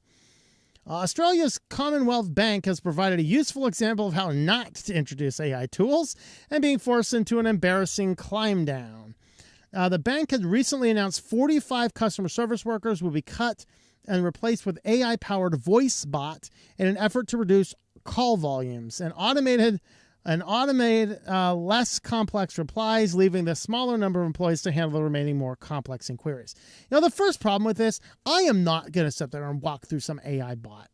Australia's Commonwealth Bank has provided a useful example of how not to introduce AI tools and being forced into an embarrassing climb down. The bank had recently announced 45 customer service workers will be cut and replaced with AI-powered voice bot in an effort to reduce call volumes and automate less complex replies, leaving the smaller number of employees to handle the remaining more complex inquiries. Now, the first problem with this, I am not going to sit there and walk through some AI bot.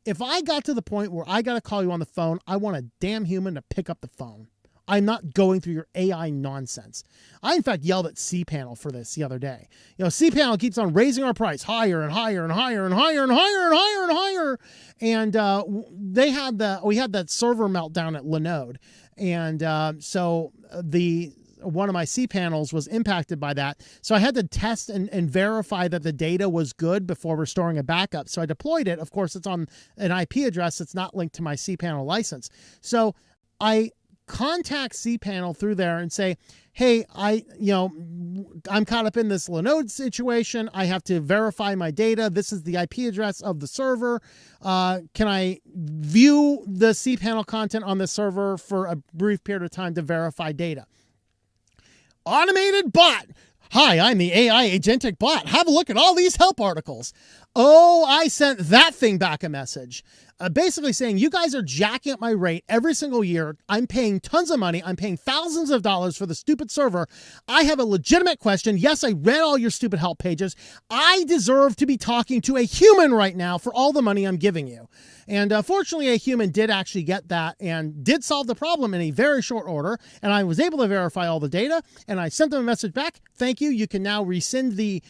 If I got to the point where I got to call you on the phone, I want a damn human to pick up the phone. I'm not going through your AI nonsense. I, in fact, yelled at cPanel for this the other day. You know, cPanel keeps on raising our price higher and higher and higher and higher and higher and higher and higher. And we had that server meltdown at Linode. And so one of my cPanels was impacted by that. So I had to test and verify that the data was good before restoring a backup. So I deployed it. Of course, it's on an IP address that's not linked to my cPanel license. So I contact cPanel through there and say, hey, I'm caught up in this Linode situation. I have to verify my data. This is the IP address of the server. Can I view the cPanel content on the server for a brief period of time to verify data? Automated bot. Hi, I'm the AI agentic bot. Have a look at all these help articles. Oh, I sent that thing back a message. Basically saying, you guys are jacking up my rate every single year. I'm paying tons of money. I'm paying thousands of dollars for the stupid server. I have a legitimate question. Yes, I read all your stupid help pages. I deserve to be talking to a human right now for all the money I'm giving you. And fortunately, a human did actually get that and did solve the problem in a very short order. And I was able to verify all the data. And I sent them a message back. Thank you. You can now rescind the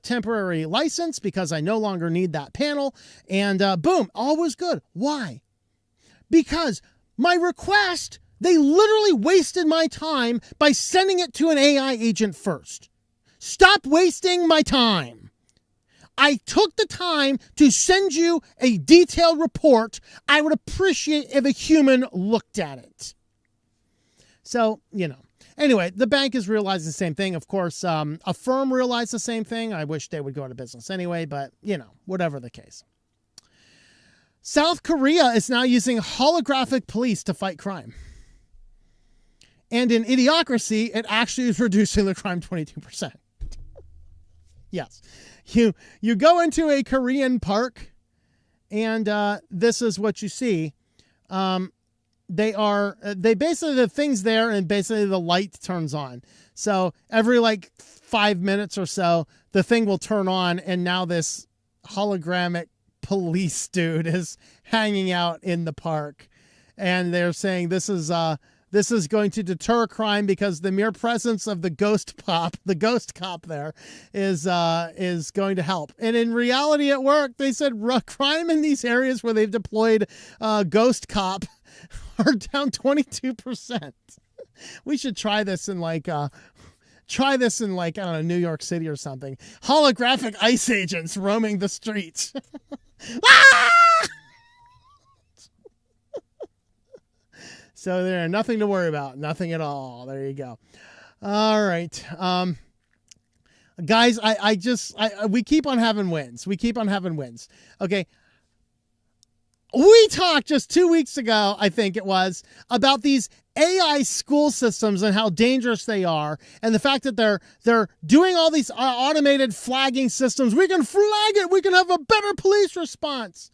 temporary license because I no longer need that panel. And boom, all was good. Why? Because my request, they literally wasted my time by sending it to an AI agent first. Stop wasting my time. I took the time to send you a detailed report. I would appreciate if a human looked at it. So, anyway, the bank is realizing the same thing. Of course, a firm realized the same thing. I wish they would go out of business anyway, but, whatever the case. South Korea is now using holographic police to fight crime. And in Idiocracy, it actually is reducing the crime 22%. Yes. You go into a Korean park, and this is what you see. They basically, the thing's there, and basically the light turns on. So every 5 minutes or so, the thing will turn on, and now this hologramic police dude is hanging out in the park, and they're saying this is going to deter crime because the mere presence of the ghost cop there is going to help. And in reality at work, they said crime in these areas where they've deployed ghost cop are down 22%. We should try this in I don't know, New York City or something. Holographic ICE agents roaming the streets. Ah! So there, nothing to worry about. Nothing at all. There you go. All right. Guys, we keep on having wins. Okay. We talked just 2 weeks ago, I think it was, about these AI school systems and how dangerous they are, and the fact that they're doing all these automated flagging systems. We can flag it. We can have a better police response.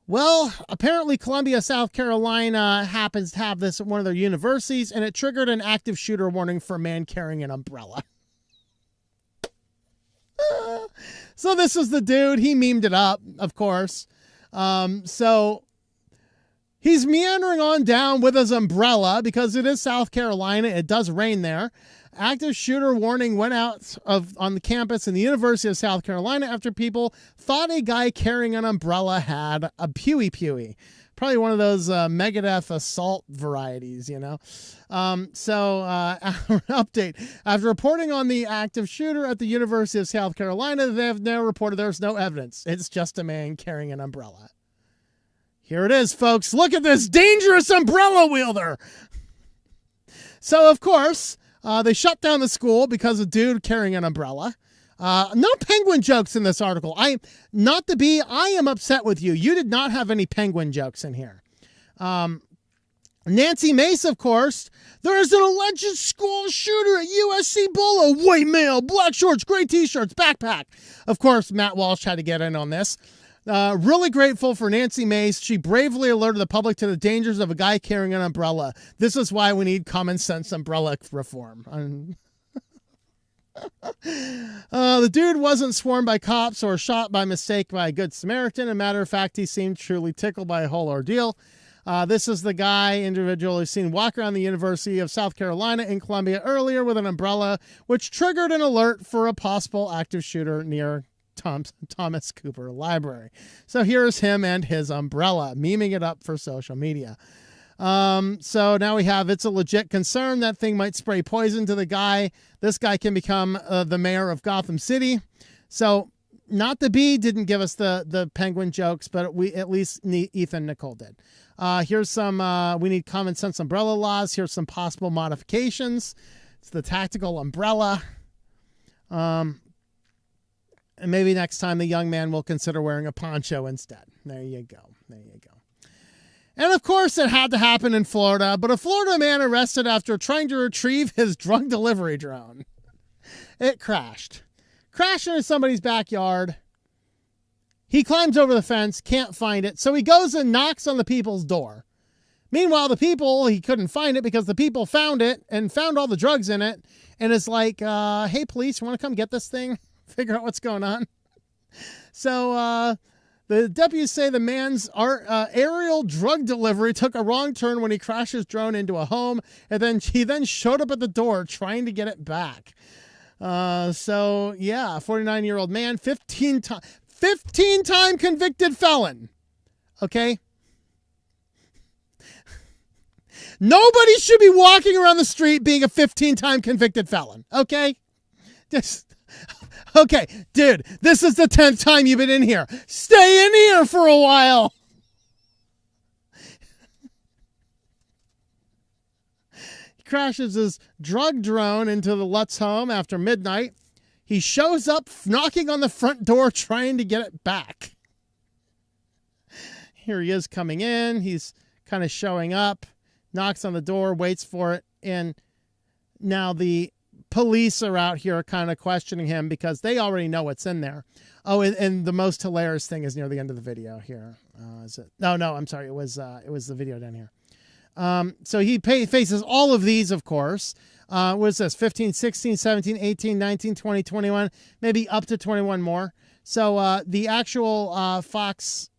Well, apparently Columbia, South Carolina happens to have this at one of their universities, and it triggered an active shooter warning for a man carrying an umbrella. So this is the dude. He memed it up, of course. So He's meandering on down with his umbrella because it is South Carolina. It does rain there. Active shooter warning went out on the campus in the University of South Carolina after people thought a guy carrying an umbrella had a pewy. Probably one of those Megadeth assault varieties, you know. Update. After reporting on the active shooter at the University of South Carolina, they have now reported there's no evidence. It's just a man carrying an umbrella. Here it is, folks. Look at this dangerous umbrella wielder. So, of course, they shut down the school because of dude carrying an umbrella. No penguin jokes in this article. I am upset with you. You did not have any penguin jokes in here. Nancy Mace, of course. There is an alleged school shooter at USC Bull. White male, black shorts, gray t-shirts, backpack. Of course, Matt Walsh had to get in on this. Really grateful for Nancy Mace. She bravely alerted the public to the dangers of a guy carrying an umbrella. This is why we need common sense umbrella reform. The dude wasn't swarmed by cops or shot by mistake by a good Samaritan. As a matter of fact, he seemed truly tickled by a whole ordeal. This is the individual who's seen walk around the University of South Carolina in Columbia earlier with an umbrella, which triggered an alert for a possible active shooter near Thomas Cooper Library. So here's him and his umbrella, memeing it up for social media. So now we have, it's a legit concern. That thing might spray poison to the guy. This guy can become the mayor of Gotham City. So not the bee didn't give us the penguin jokes, but we at least Ethan Nicole did. Here's some, we need common sense umbrella laws. Here's some possible modifications. It's the tactical umbrella. And maybe next time the young man will consider wearing a poncho instead. There you go. There you go. And of course it had to happen in Florida, but a Florida man arrested after trying to retrieve his drug delivery drone. It crashed. Crashed into somebody's backyard. He climbs over the fence, can't find it, so he goes and knocks on the people's door. Meanwhile, he couldn't find it because the people found it and found all the drugs in it, and it's like, hey, police, you want to come get this thing? Figure out what's going on. So the deputies say the man's aerial drug delivery took a wrong turn when he crashed his drone into a home, and he then showed up at the door trying to get it back. So yeah, 49-year-old man, 15-time convicted felon. Okay. Nobody should be walking around the street being a 15-time convicted felon. Okay. Okay, dude, this is the 10th time you've been in here. Stay in here for a while. He crashes his drug drone into the Lutz home after midnight. He shows up knocking on the front door trying to get it back. Here he is coming in. He's kind of showing up, knocks on the door, waits for it, and now the police are out here kind of questioning him because they already know what's in there. Oh, and the most hilarious thing is near the end of the video here. Is it? No, I'm sorry. It was the video down here. So he faces all of these, of course. What is this? 15, 16, 17, 18, 19, 20, 21, maybe up to 21 more. So the actual Fox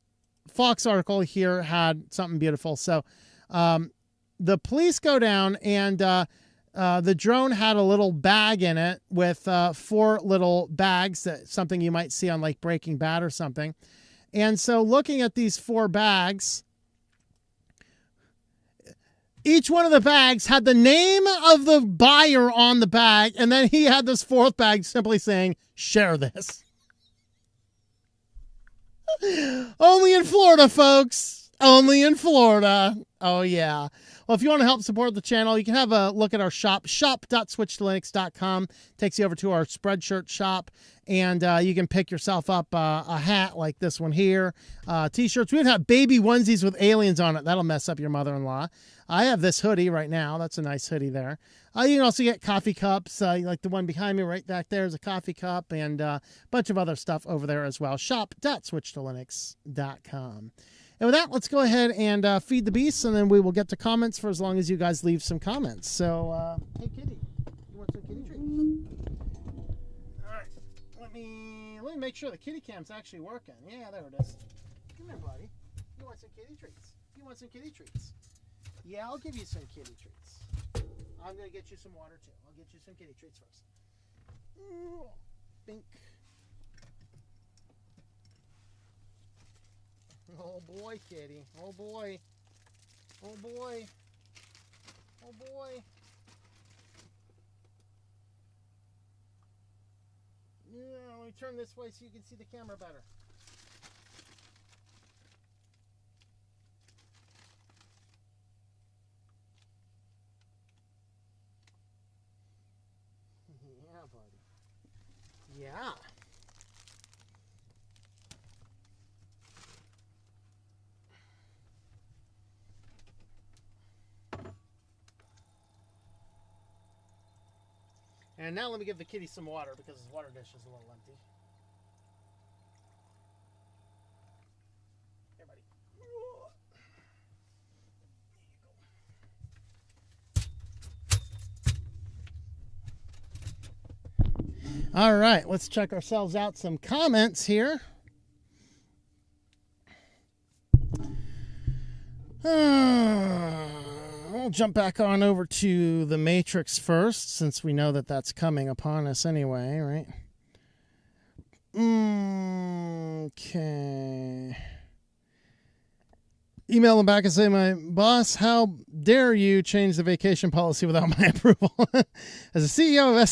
article here had something beautiful. So the police go down and the drone had a little bag in it with 4 little bags, something you might see on like Breaking Bad or something. And so looking at these 4 bags, each one of the bags had the name of the buyer on the bag, and then he had this 4th bag simply saying, "Share this." Only in Florida, folks. Only in Florida. Oh, yeah. Well, if you want to help support the channel, you can have a look at our shop, shop.switchedtolinux.com. Takes you over to our Spreadshirt shop, and you can pick yourself up a hat like this one here, T-shirts. We would have baby onesies with aliens on it. That'll mess up your mother-in-law. I have this hoodie right now. That's a nice hoodie there. You can also get coffee cups, like the one behind me right back there is a coffee cup, and a bunch of other stuff over there as well. Shop.switchedtolinux.com. And with that, let's go ahead and feed the beasts, and then we will get to comments for as long as you guys leave some comments. So, hey, kitty, you want some kitty treats? All right, let me make sure the kitty cam's actually working. Yeah, there it is. Come here, buddy. You want some kitty treats? You want some kitty treats. Yeah, I'll give you some kitty treats. I'm going to get you some water, too. I'll get you some kitty treats first. Ooh, bink. Oh, boy, kitty. Oh, boy. Oh, boy. Oh, boy. Yeah, let me turn this way so you can see the camera better. Yeah, buddy. Yeah. And now let me give the kitty some water because his water dish is a little empty. Here, buddy. There you go. All right, let's check ourselves out some comments here. We'll jump back on over to the Matrix first, since we know that that's coming upon us anyway, right? Okay. Email them back and say, my boss, how dare you change the vacation policy without my approval? As a CEO of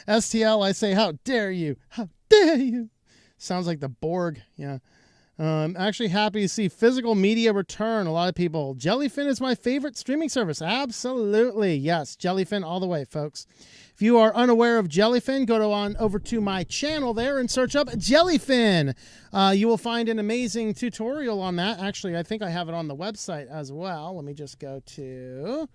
STL, I say, how dare you? How dare you? Sounds like the Borg, yeah. Actually happy to see physical media return. A lot of people. Jellyfin is my favorite streaming service. Absolutely. Yes, Jellyfin all the way, folks. If you are unaware of Jellyfin, go on over to my channel there and search up Jellyfin. You will find an amazing tutorial on that. Actually, I think I have it on the website as well. Let me just go to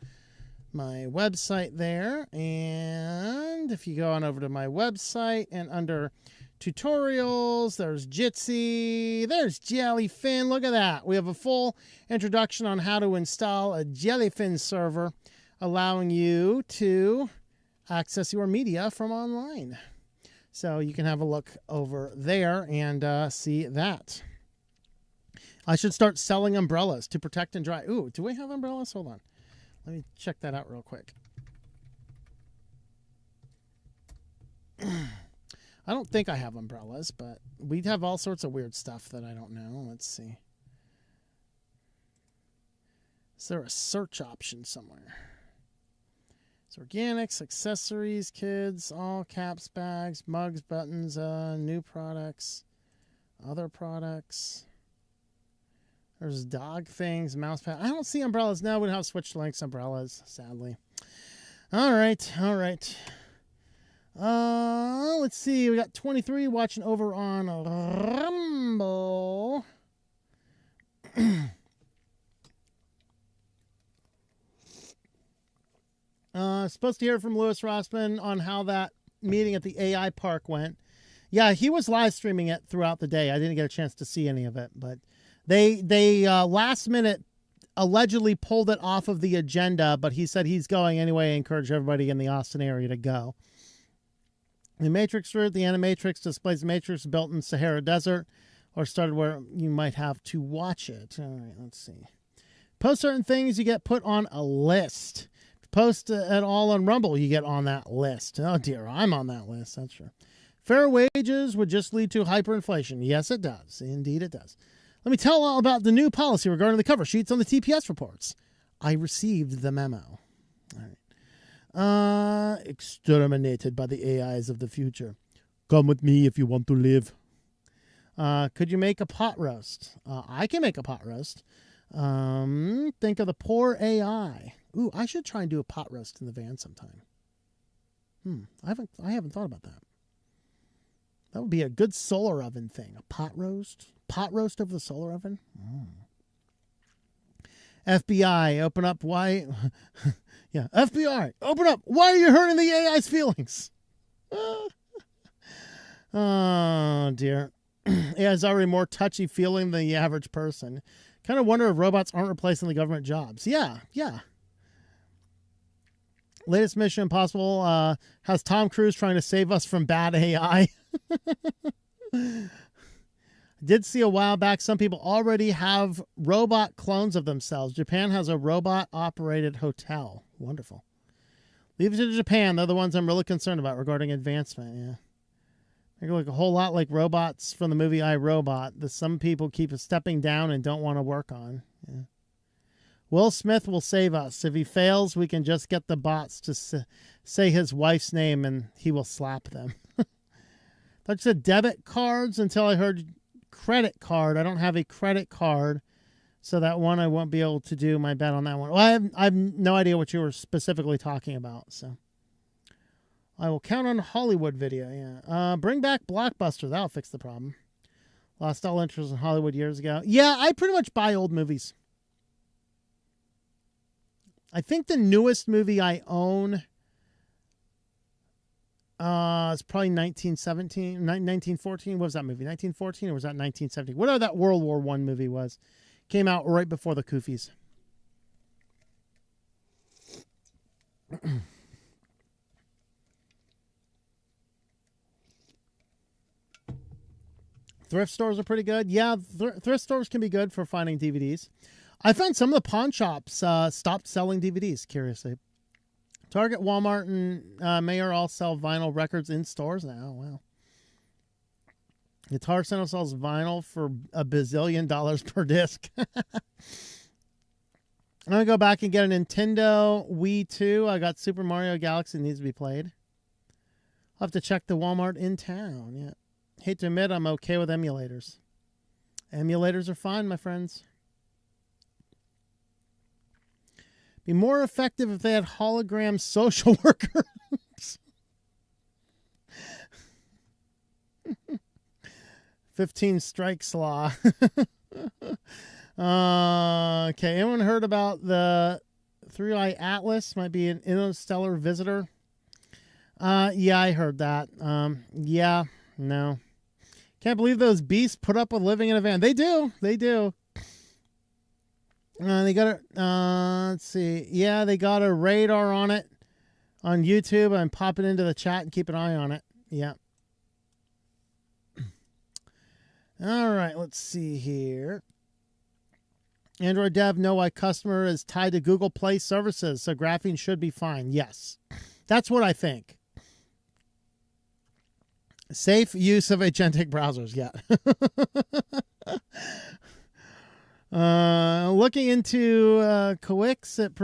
my website there. And if you go on over to my website and under tutorials, there's Jitsi, there's Jellyfin. Look at that. We have a full introduction on how to install a Jellyfin server, allowing you to access your media from online. So you can have a look over there and see that. I should start selling umbrellas to protect and dry. Ooh, do we have umbrellas? Hold on. Let me check that out real quick. I don't think I have umbrellas, but we'd have all sorts of weird stuff that I don't know. Let's see. Is there a search option somewhere? It's organics, accessories, kids, all caps, bags, mugs, buttons, new products, other products. There's dog things, mouse pad. I don't see umbrellas. No, we don't have SwitchedTolinux umbrellas, sadly. All right, all right. Let's see. We got 23 watching over on Rumble. Supposed to hear from Louis Rossman on how that meeting at the AI park went. Yeah, he was live streaming it throughout the day. I didn't get a chance to see any of it, but they last minute allegedly pulled it off of the agenda, but he said he's going anyway. I encourage everybody in the Austin area to go. The Matrix route, the Animatrix displays the Matrix built in Sahara Desert, or started where you might have to watch it. All right, let's see. Post certain things, you get put on a list. Post at all on Rumble, you get on that list. Oh dear, I'm on that list, that's true. Fair wages would just lead to hyperinflation. Yes, it does. Indeed, it does. Let me tell all about the new policy regarding the cover sheets on the TPS reports. I received the memo. All right. Exterminated by the AIs of the future. Come with me if you want to live. Could you make a pot roast? I can make a pot roast. Think of the poor AI. Ooh, I should try and do a pot roast in the van sometime. I haven't thought about that. That would be a good solar oven thing. A pot roast? Pot roast over the solar oven? FBI, open up. Why? Yeah, FBI, open up. Why are you hurting the AI's feelings? Oh, dear. AI is already more touchy-feeling than the average person. Kind of wonder if robots aren't replacing the government jobs. Yeah. Latest Mission Impossible has Tom Cruise trying to save us from bad AI. Did see a while back some people already have robot clones of themselves. Japan has a robot-operated hotel. Wonderful. Leave it to Japan. They're the ones I'm really concerned about regarding advancement. Yeah. They look a whole lot like robots from the movie I, Robot that some people keep stepping down and don't want to work on. Yeah. Will Smith will save us. If he fails, we can just get the bots to say his wife's name and he will slap them. Thought you said debit cards until I heard credit card. I don't have a credit card, so that one I won't be able to do my bet on that one. Well, I have no idea what you were specifically talking about, so I will count on Hollywood video. Yeah, bring back Blockbuster. That'll fix the problem. Lost all interest in Hollywood years ago. Yeah, I pretty much buy old movies. I think the newest movie I own it's probably 1914. What was that movie? 1914 or was that 1917? Whatever that World War I movie was. Came out right before the Koofies. Thrift stores are pretty good. Yeah, thrift stores can be good for finding DVDs. I found some of the pawn shops stopped selling DVDs, curiously. Target, Walmart, and Mayer all sell vinyl records in stores now. Wow. Guitar Center sells vinyl for $1 bazillion per disc. I'm going to go back and get a Nintendo Wii 2. I got Super Mario Galaxy, needs to be played. I'll have to check the Walmart in town. Yeah. Hate to admit, I'm okay with emulators. Emulators are fine, my friends. Be more effective if they had hologram social workers. 15 strikes law. Okay, anyone heard about the 3i Atlas? Might be an interstellar visitor. Yeah, I heard that. Yeah, no. Can't believe those beasts put up with living in a van. They do. They do. They got a, let's see. Yeah, they got a radar on it on YouTube. I'm popping into the chat and keep an eye on it. Yeah. All right, let's see here. Android dev know why customer is tied to Google Play services, so graphene should be fine. Yes, that's what I think. Safe use of agentic browsers. Yeah. Looking into QuickLines, it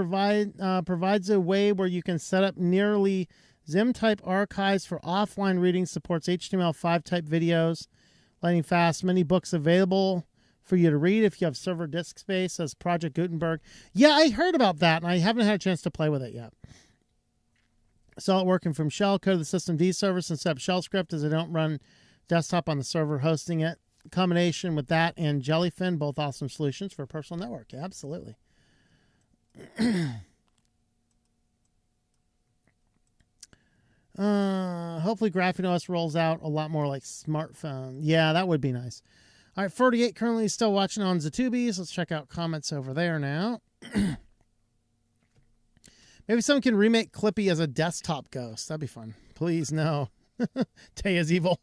provides a way where you can set up nearly Zim-type archives for offline reading, supports HTML5 type videos, lightning fast, many books available for you to read if you have server disk space, says Project Gutenberg. Yeah, I heard about that, and I haven't had a chance to play with it yet. Saw it working from shell, code the systemd service and set up shell script as I don't run desktop on the server hosting it. Combination with that and Jellyfin, both awesome solutions for a personal network. Yeah, absolutely. Hopefully Graphene OS rolls out a lot more like smartphone. Yeah, that would be nice. All right, 48 currently still watching on Zatubies. Let's check out comments over there now. Maybe someone can remake Clippy as a desktop ghost. That'd be fun. Please, no. Tay is evil.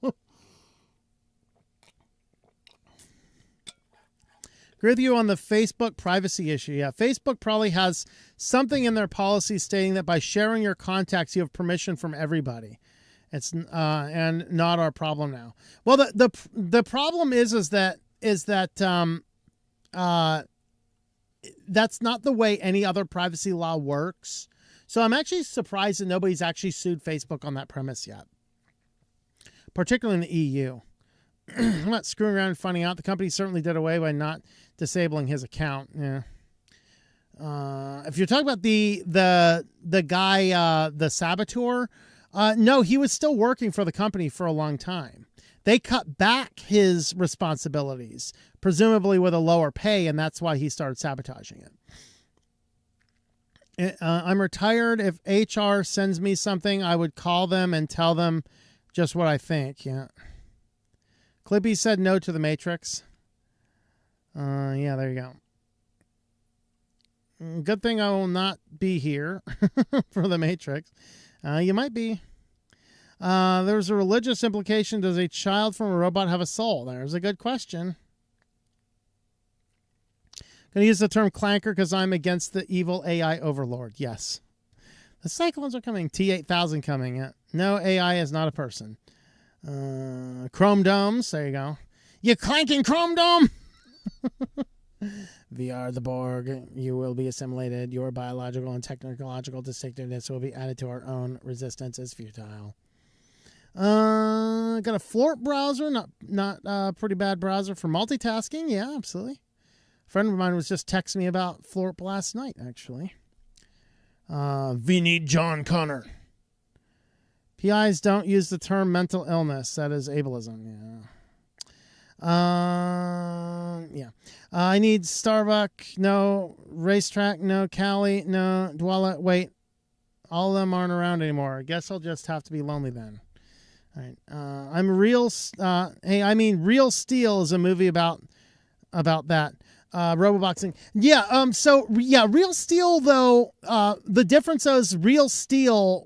Agree with you on the Facebook privacy issue. Yeah, Facebook probably has something in their policy stating that by sharing your contacts, you have permission from everybody. It's and not our problem now. Well, the problem is that that's not the way any other privacy law works. So I'm actually surprised that nobody's actually sued Facebook on that premise yet, particularly in the EU. I'm not screwing around and finding out. The company certainly did away by not disabling his account. Yeah. If you're talking about the guy, the saboteur, no, he was still working for the company for a long time. They cut back his responsibilities, presumably with a lower pay, and that's why he started sabotaging it. I'm retired. If HR sends me something, I would call them and tell them just what I think. Yeah. Clippy said no to the Matrix. Yeah, there you go. Good thing I will not be here for the Matrix. You might be. There's a religious implication. Does a child from a robot have a soul? There's a good question. Going to use the term clanker because I'm against the evil AI overlord. Yes. The cyclones are coming. T8000 coming. No, AI is not a person. Chrome domes. There you go. You clanking chrome dome. VR the Borg. You will be assimilated. Your biological and technological distinctiveness will be added to our own. Resistance is futile. Got a Flort browser. Not a pretty bad browser for multitasking. Yeah, absolutely. A friend of mine was just texting me about Florp last night, actually. We need John Connor. PIs don't use the term mental illness. That is ableism. Yeah. I need Starbuck. No. Racetrack. No. Cali. No. Dwella. Wait. All of them aren't around anymore. I guess I'll just have to be lonely then. All right. I'm real. Real Steel is a movie about that. Roboboxing. Yeah. So yeah, Real Steel though, the difference is Real Steel,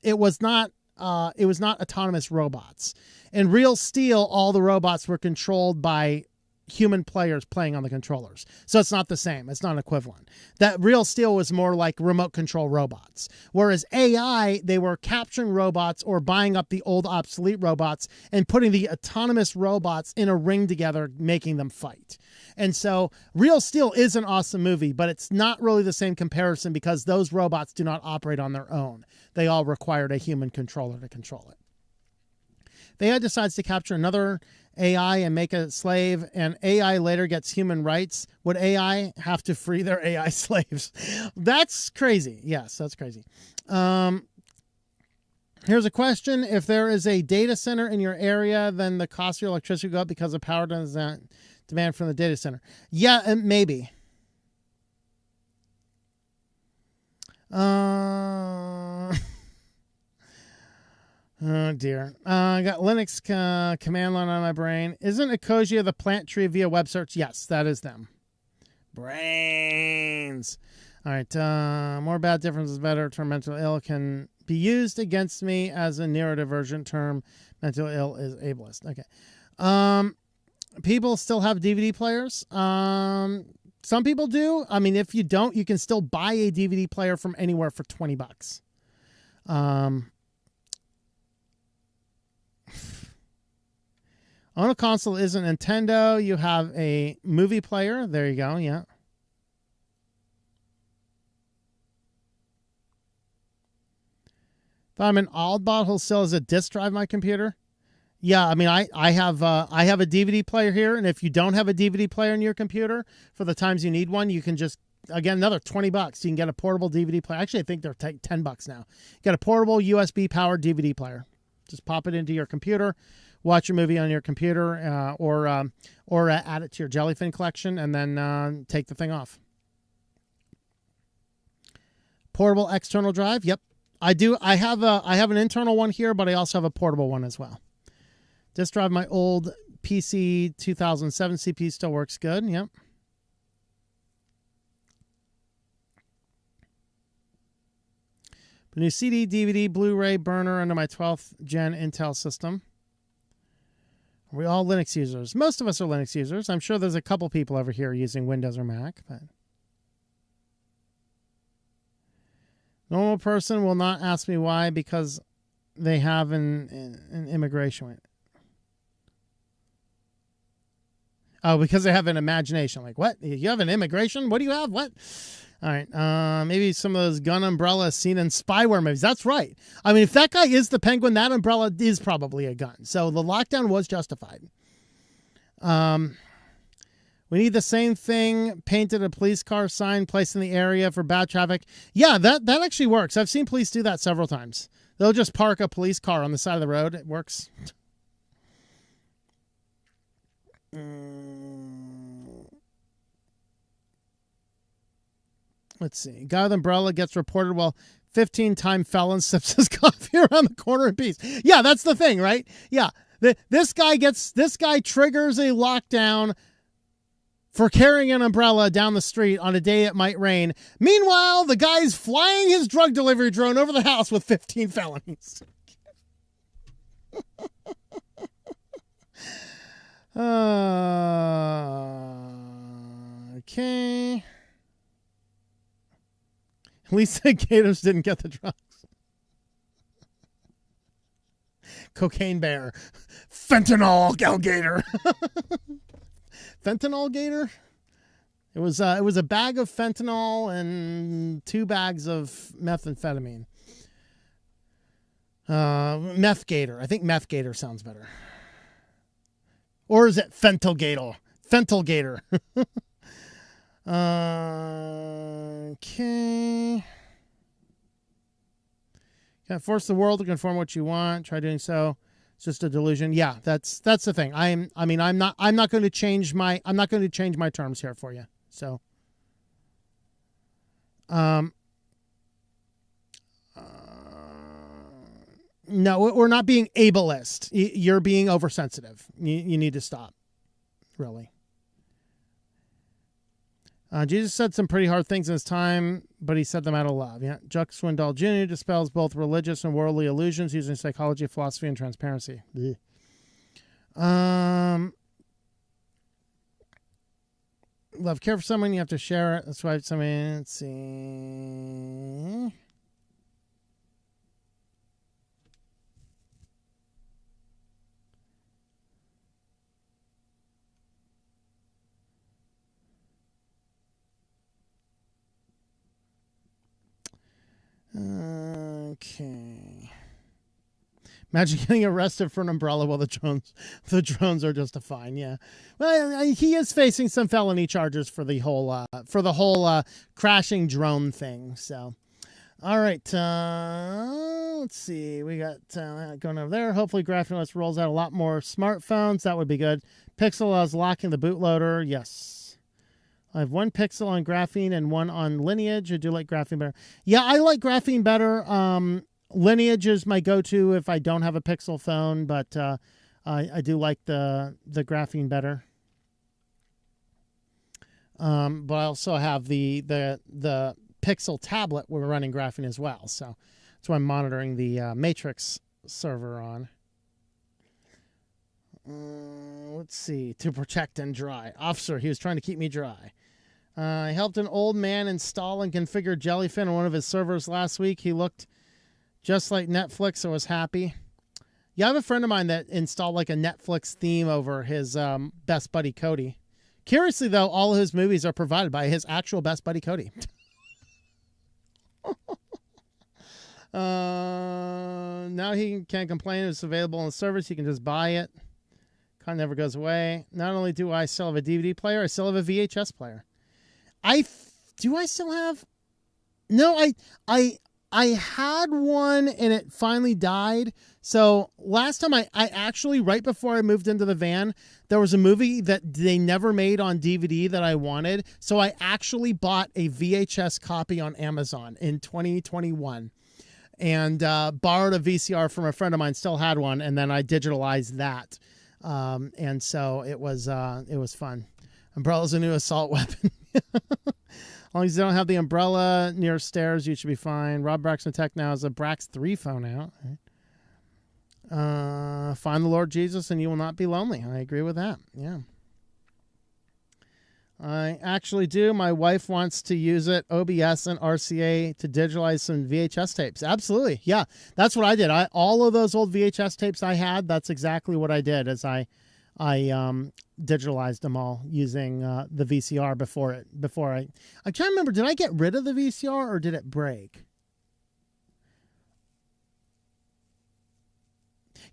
it was not autonomous robots. In Real Steel, all the robots were controlled by human players playing on the controllers. So it's not the same. It's not equivalent. That Real Steel was more like remote control robots. Whereas AI, they were capturing robots or buying up the old obsolete robots and putting the autonomous robots in a ring together, making them fight. And so Real Steel is an awesome movie, but it's not really the same comparison because those robots do not operate on their own. They all required a human controller to control it. If AI decides to capture another AI and make a slave, and AI later gets human rights, would AI have to free their AI slaves? That's crazy. Yes, that's crazy. Here's a question. If there is a data center in your area, then the cost of your electricity will go up because of power demand from the data center. Yeah, maybe. Oh, dear. I got Linux command line on my brain. Isn't Ecosia the plant tree via web search? Yes, that is them. Brains. All right. More bad differences better. Term mental ill can be used against me as a neurodivergent term. Mental ill is ableist. Okay. People still have DVD players. Some people do. I mean, if you don't, you can still buy a DVD player from anywhere for $20. On a console isn't Nintendo. You have a movie player. There you go. Yeah. If I'm an oddbot who still has a disk drive my computer. Yeah, I mean, I have a DVD player here, and if you don't have a DVD player in your computer, for the times you need one, you can just, again, another $20. You can get a portable DVD player. Actually, I think they're $10 now. Get a portable USB powered DVD player. Just pop it into your computer. Watch your movie on your computer, or add it to your Jellyfin collection, and then take the thing off. Portable external drive. Yep, I do. I have an internal one here, but I also have a portable one as well. Disk drive my old PC 2007 CPU still works good. Yep. A new CD, DVD, Blu-ray burner under my 12th gen Intel system. Are we all Linux users? Most of us are Linux users. I'm sure there's a couple people over here using Windows or Mac, but normal person will not ask me why, because they have an immigration. Oh, because they have an imagination. Like, what? You have an immigration? What do you have? What? All right. Maybe some of those gun umbrellas seen in spyware movies. That's right. I mean, if that guy is the Penguin, that umbrella is probably a gun. So the lockdown was justified. We need the same thing. Painted a police car sign placed in the area for bad traffic. Yeah, that actually works. I've seen police do that several times. They'll just park a police car on the side of the road. It works. Let's see. Guy with umbrella gets reported while 15-time felon sips his coffee around the corner in peace. Yeah, that's the thing, right? Yeah. This guy triggers a lockdown for carrying an umbrella down the street on a day it might rain. Meanwhile, the guy's flying his drug delivery drone over the house with 15 felonies. Okay. At least the gators didn't get the drugs. Cocaine bear. Fentanyl alligator. Fentanyl gator? It was a bag of fentanyl and 2 bags of methamphetamine. Meth gator. I think meth gator sounds better. Or is it fentanyl gator? Fentanyl gator. Okay. Can't force the world to conform what you want. Try doing so. It's just a delusion. Yeah, that's the thing. I'm not going to change my terms here for you. So no, we're not being ableist. You're being oversensitive. You need to stop. Really. Jesus said some pretty hard things in his time, but he said them out of love. Yeah. Chuck Swindoll Jr. dispels both religious and worldly illusions using psychology, philosophy, and transparency. Love, care for someone, you have to share it. That's why somebody, let's see. Okay. Imagine getting arrested for an umbrella while the drones are just a fine. Yeah. Well, he is facing some felony charges for the whole crashing drone thing. So, all right. Let's see. We got going over there. Hopefully, GraphineOS rolls out a lot more smartphones. That would be good. Pixel is locking the bootloader. Yes. I have 1 Pixel on Graphene and 1 on Lineage. I do like Graphene better. Yeah, I like Graphene better. Lineage is my go-to if I don't have a Pixel phone, but I do like the Graphene better. But I also have the Pixel tablet we're running Graphene as well. So that's why I'm monitoring the Matrix server on. Let's see. To protect and dry. Officer, he was trying to keep me dry. I helped an old man install and configure Jellyfin on one of his servers last week. He looked just like Netflix and was happy. Yeah, I have a friend of mine that installed like a Netflix theme over his best buddy Cody. Curiously, though, all of his movies are provided by his actual best buddy Cody. Now he can't complain. It's available on the service. You can just buy it. Con never goes away. Not only do I still have a DVD player, I still have a VHS player. Do I still have? No, I had one and it finally died. So last time I actually, right before I moved into the van, there was a movie that they never made on DVD that I wanted. So I actually bought a VHS copy on Amazon in 2021 and borrowed a VCR from a friend of mine, still had one. And then I digitalized that. And so it was fun. Umbrella's a new assault weapon. As long as you don't have the umbrella near stairs, you should be fine. Rob Braxton Tech now has a Brax 3 phone out. Find the Lord Jesus and you will not be lonely. I agree with that. Yeah. I actually do. My wife wants to use it, OBS and RCA, to digitalize some VHS tapes. Absolutely. Yeah, that's what I did. All of those old VHS tapes I had, that's exactly what I did, as I digitalized them all using the VCR before I can't remember, did I get rid of the VCR or did it break?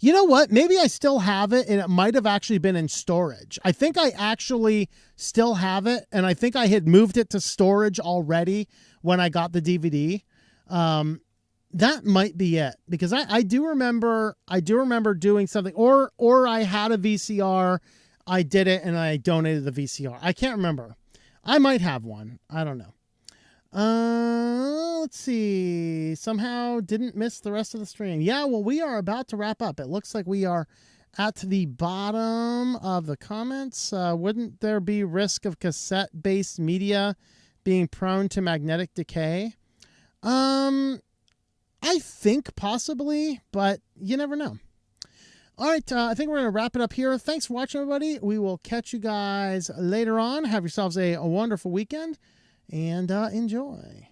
You know what? Maybe I still have it and it might have actually been in storage. I think I actually still have it and I think I had moved it to storage already when I got the DVD. That might be it, because I do remember doing something, or I had a VCR, I did it and I donated the VCR. I can't remember. I might have one. I don't know. Let's see. Somehow didn't miss the rest of the stream. Yeah, well, we are about to wrap up. It looks like we are at the bottom of the comments. Wouldn't there be risk of cassette-based media being prone to magnetic decay? I think possibly, but you never know. All right, I think we're going to wrap it up here. Thanks for watching, everybody. We will catch you guys later on. Have yourselves a wonderful weekend, and enjoy.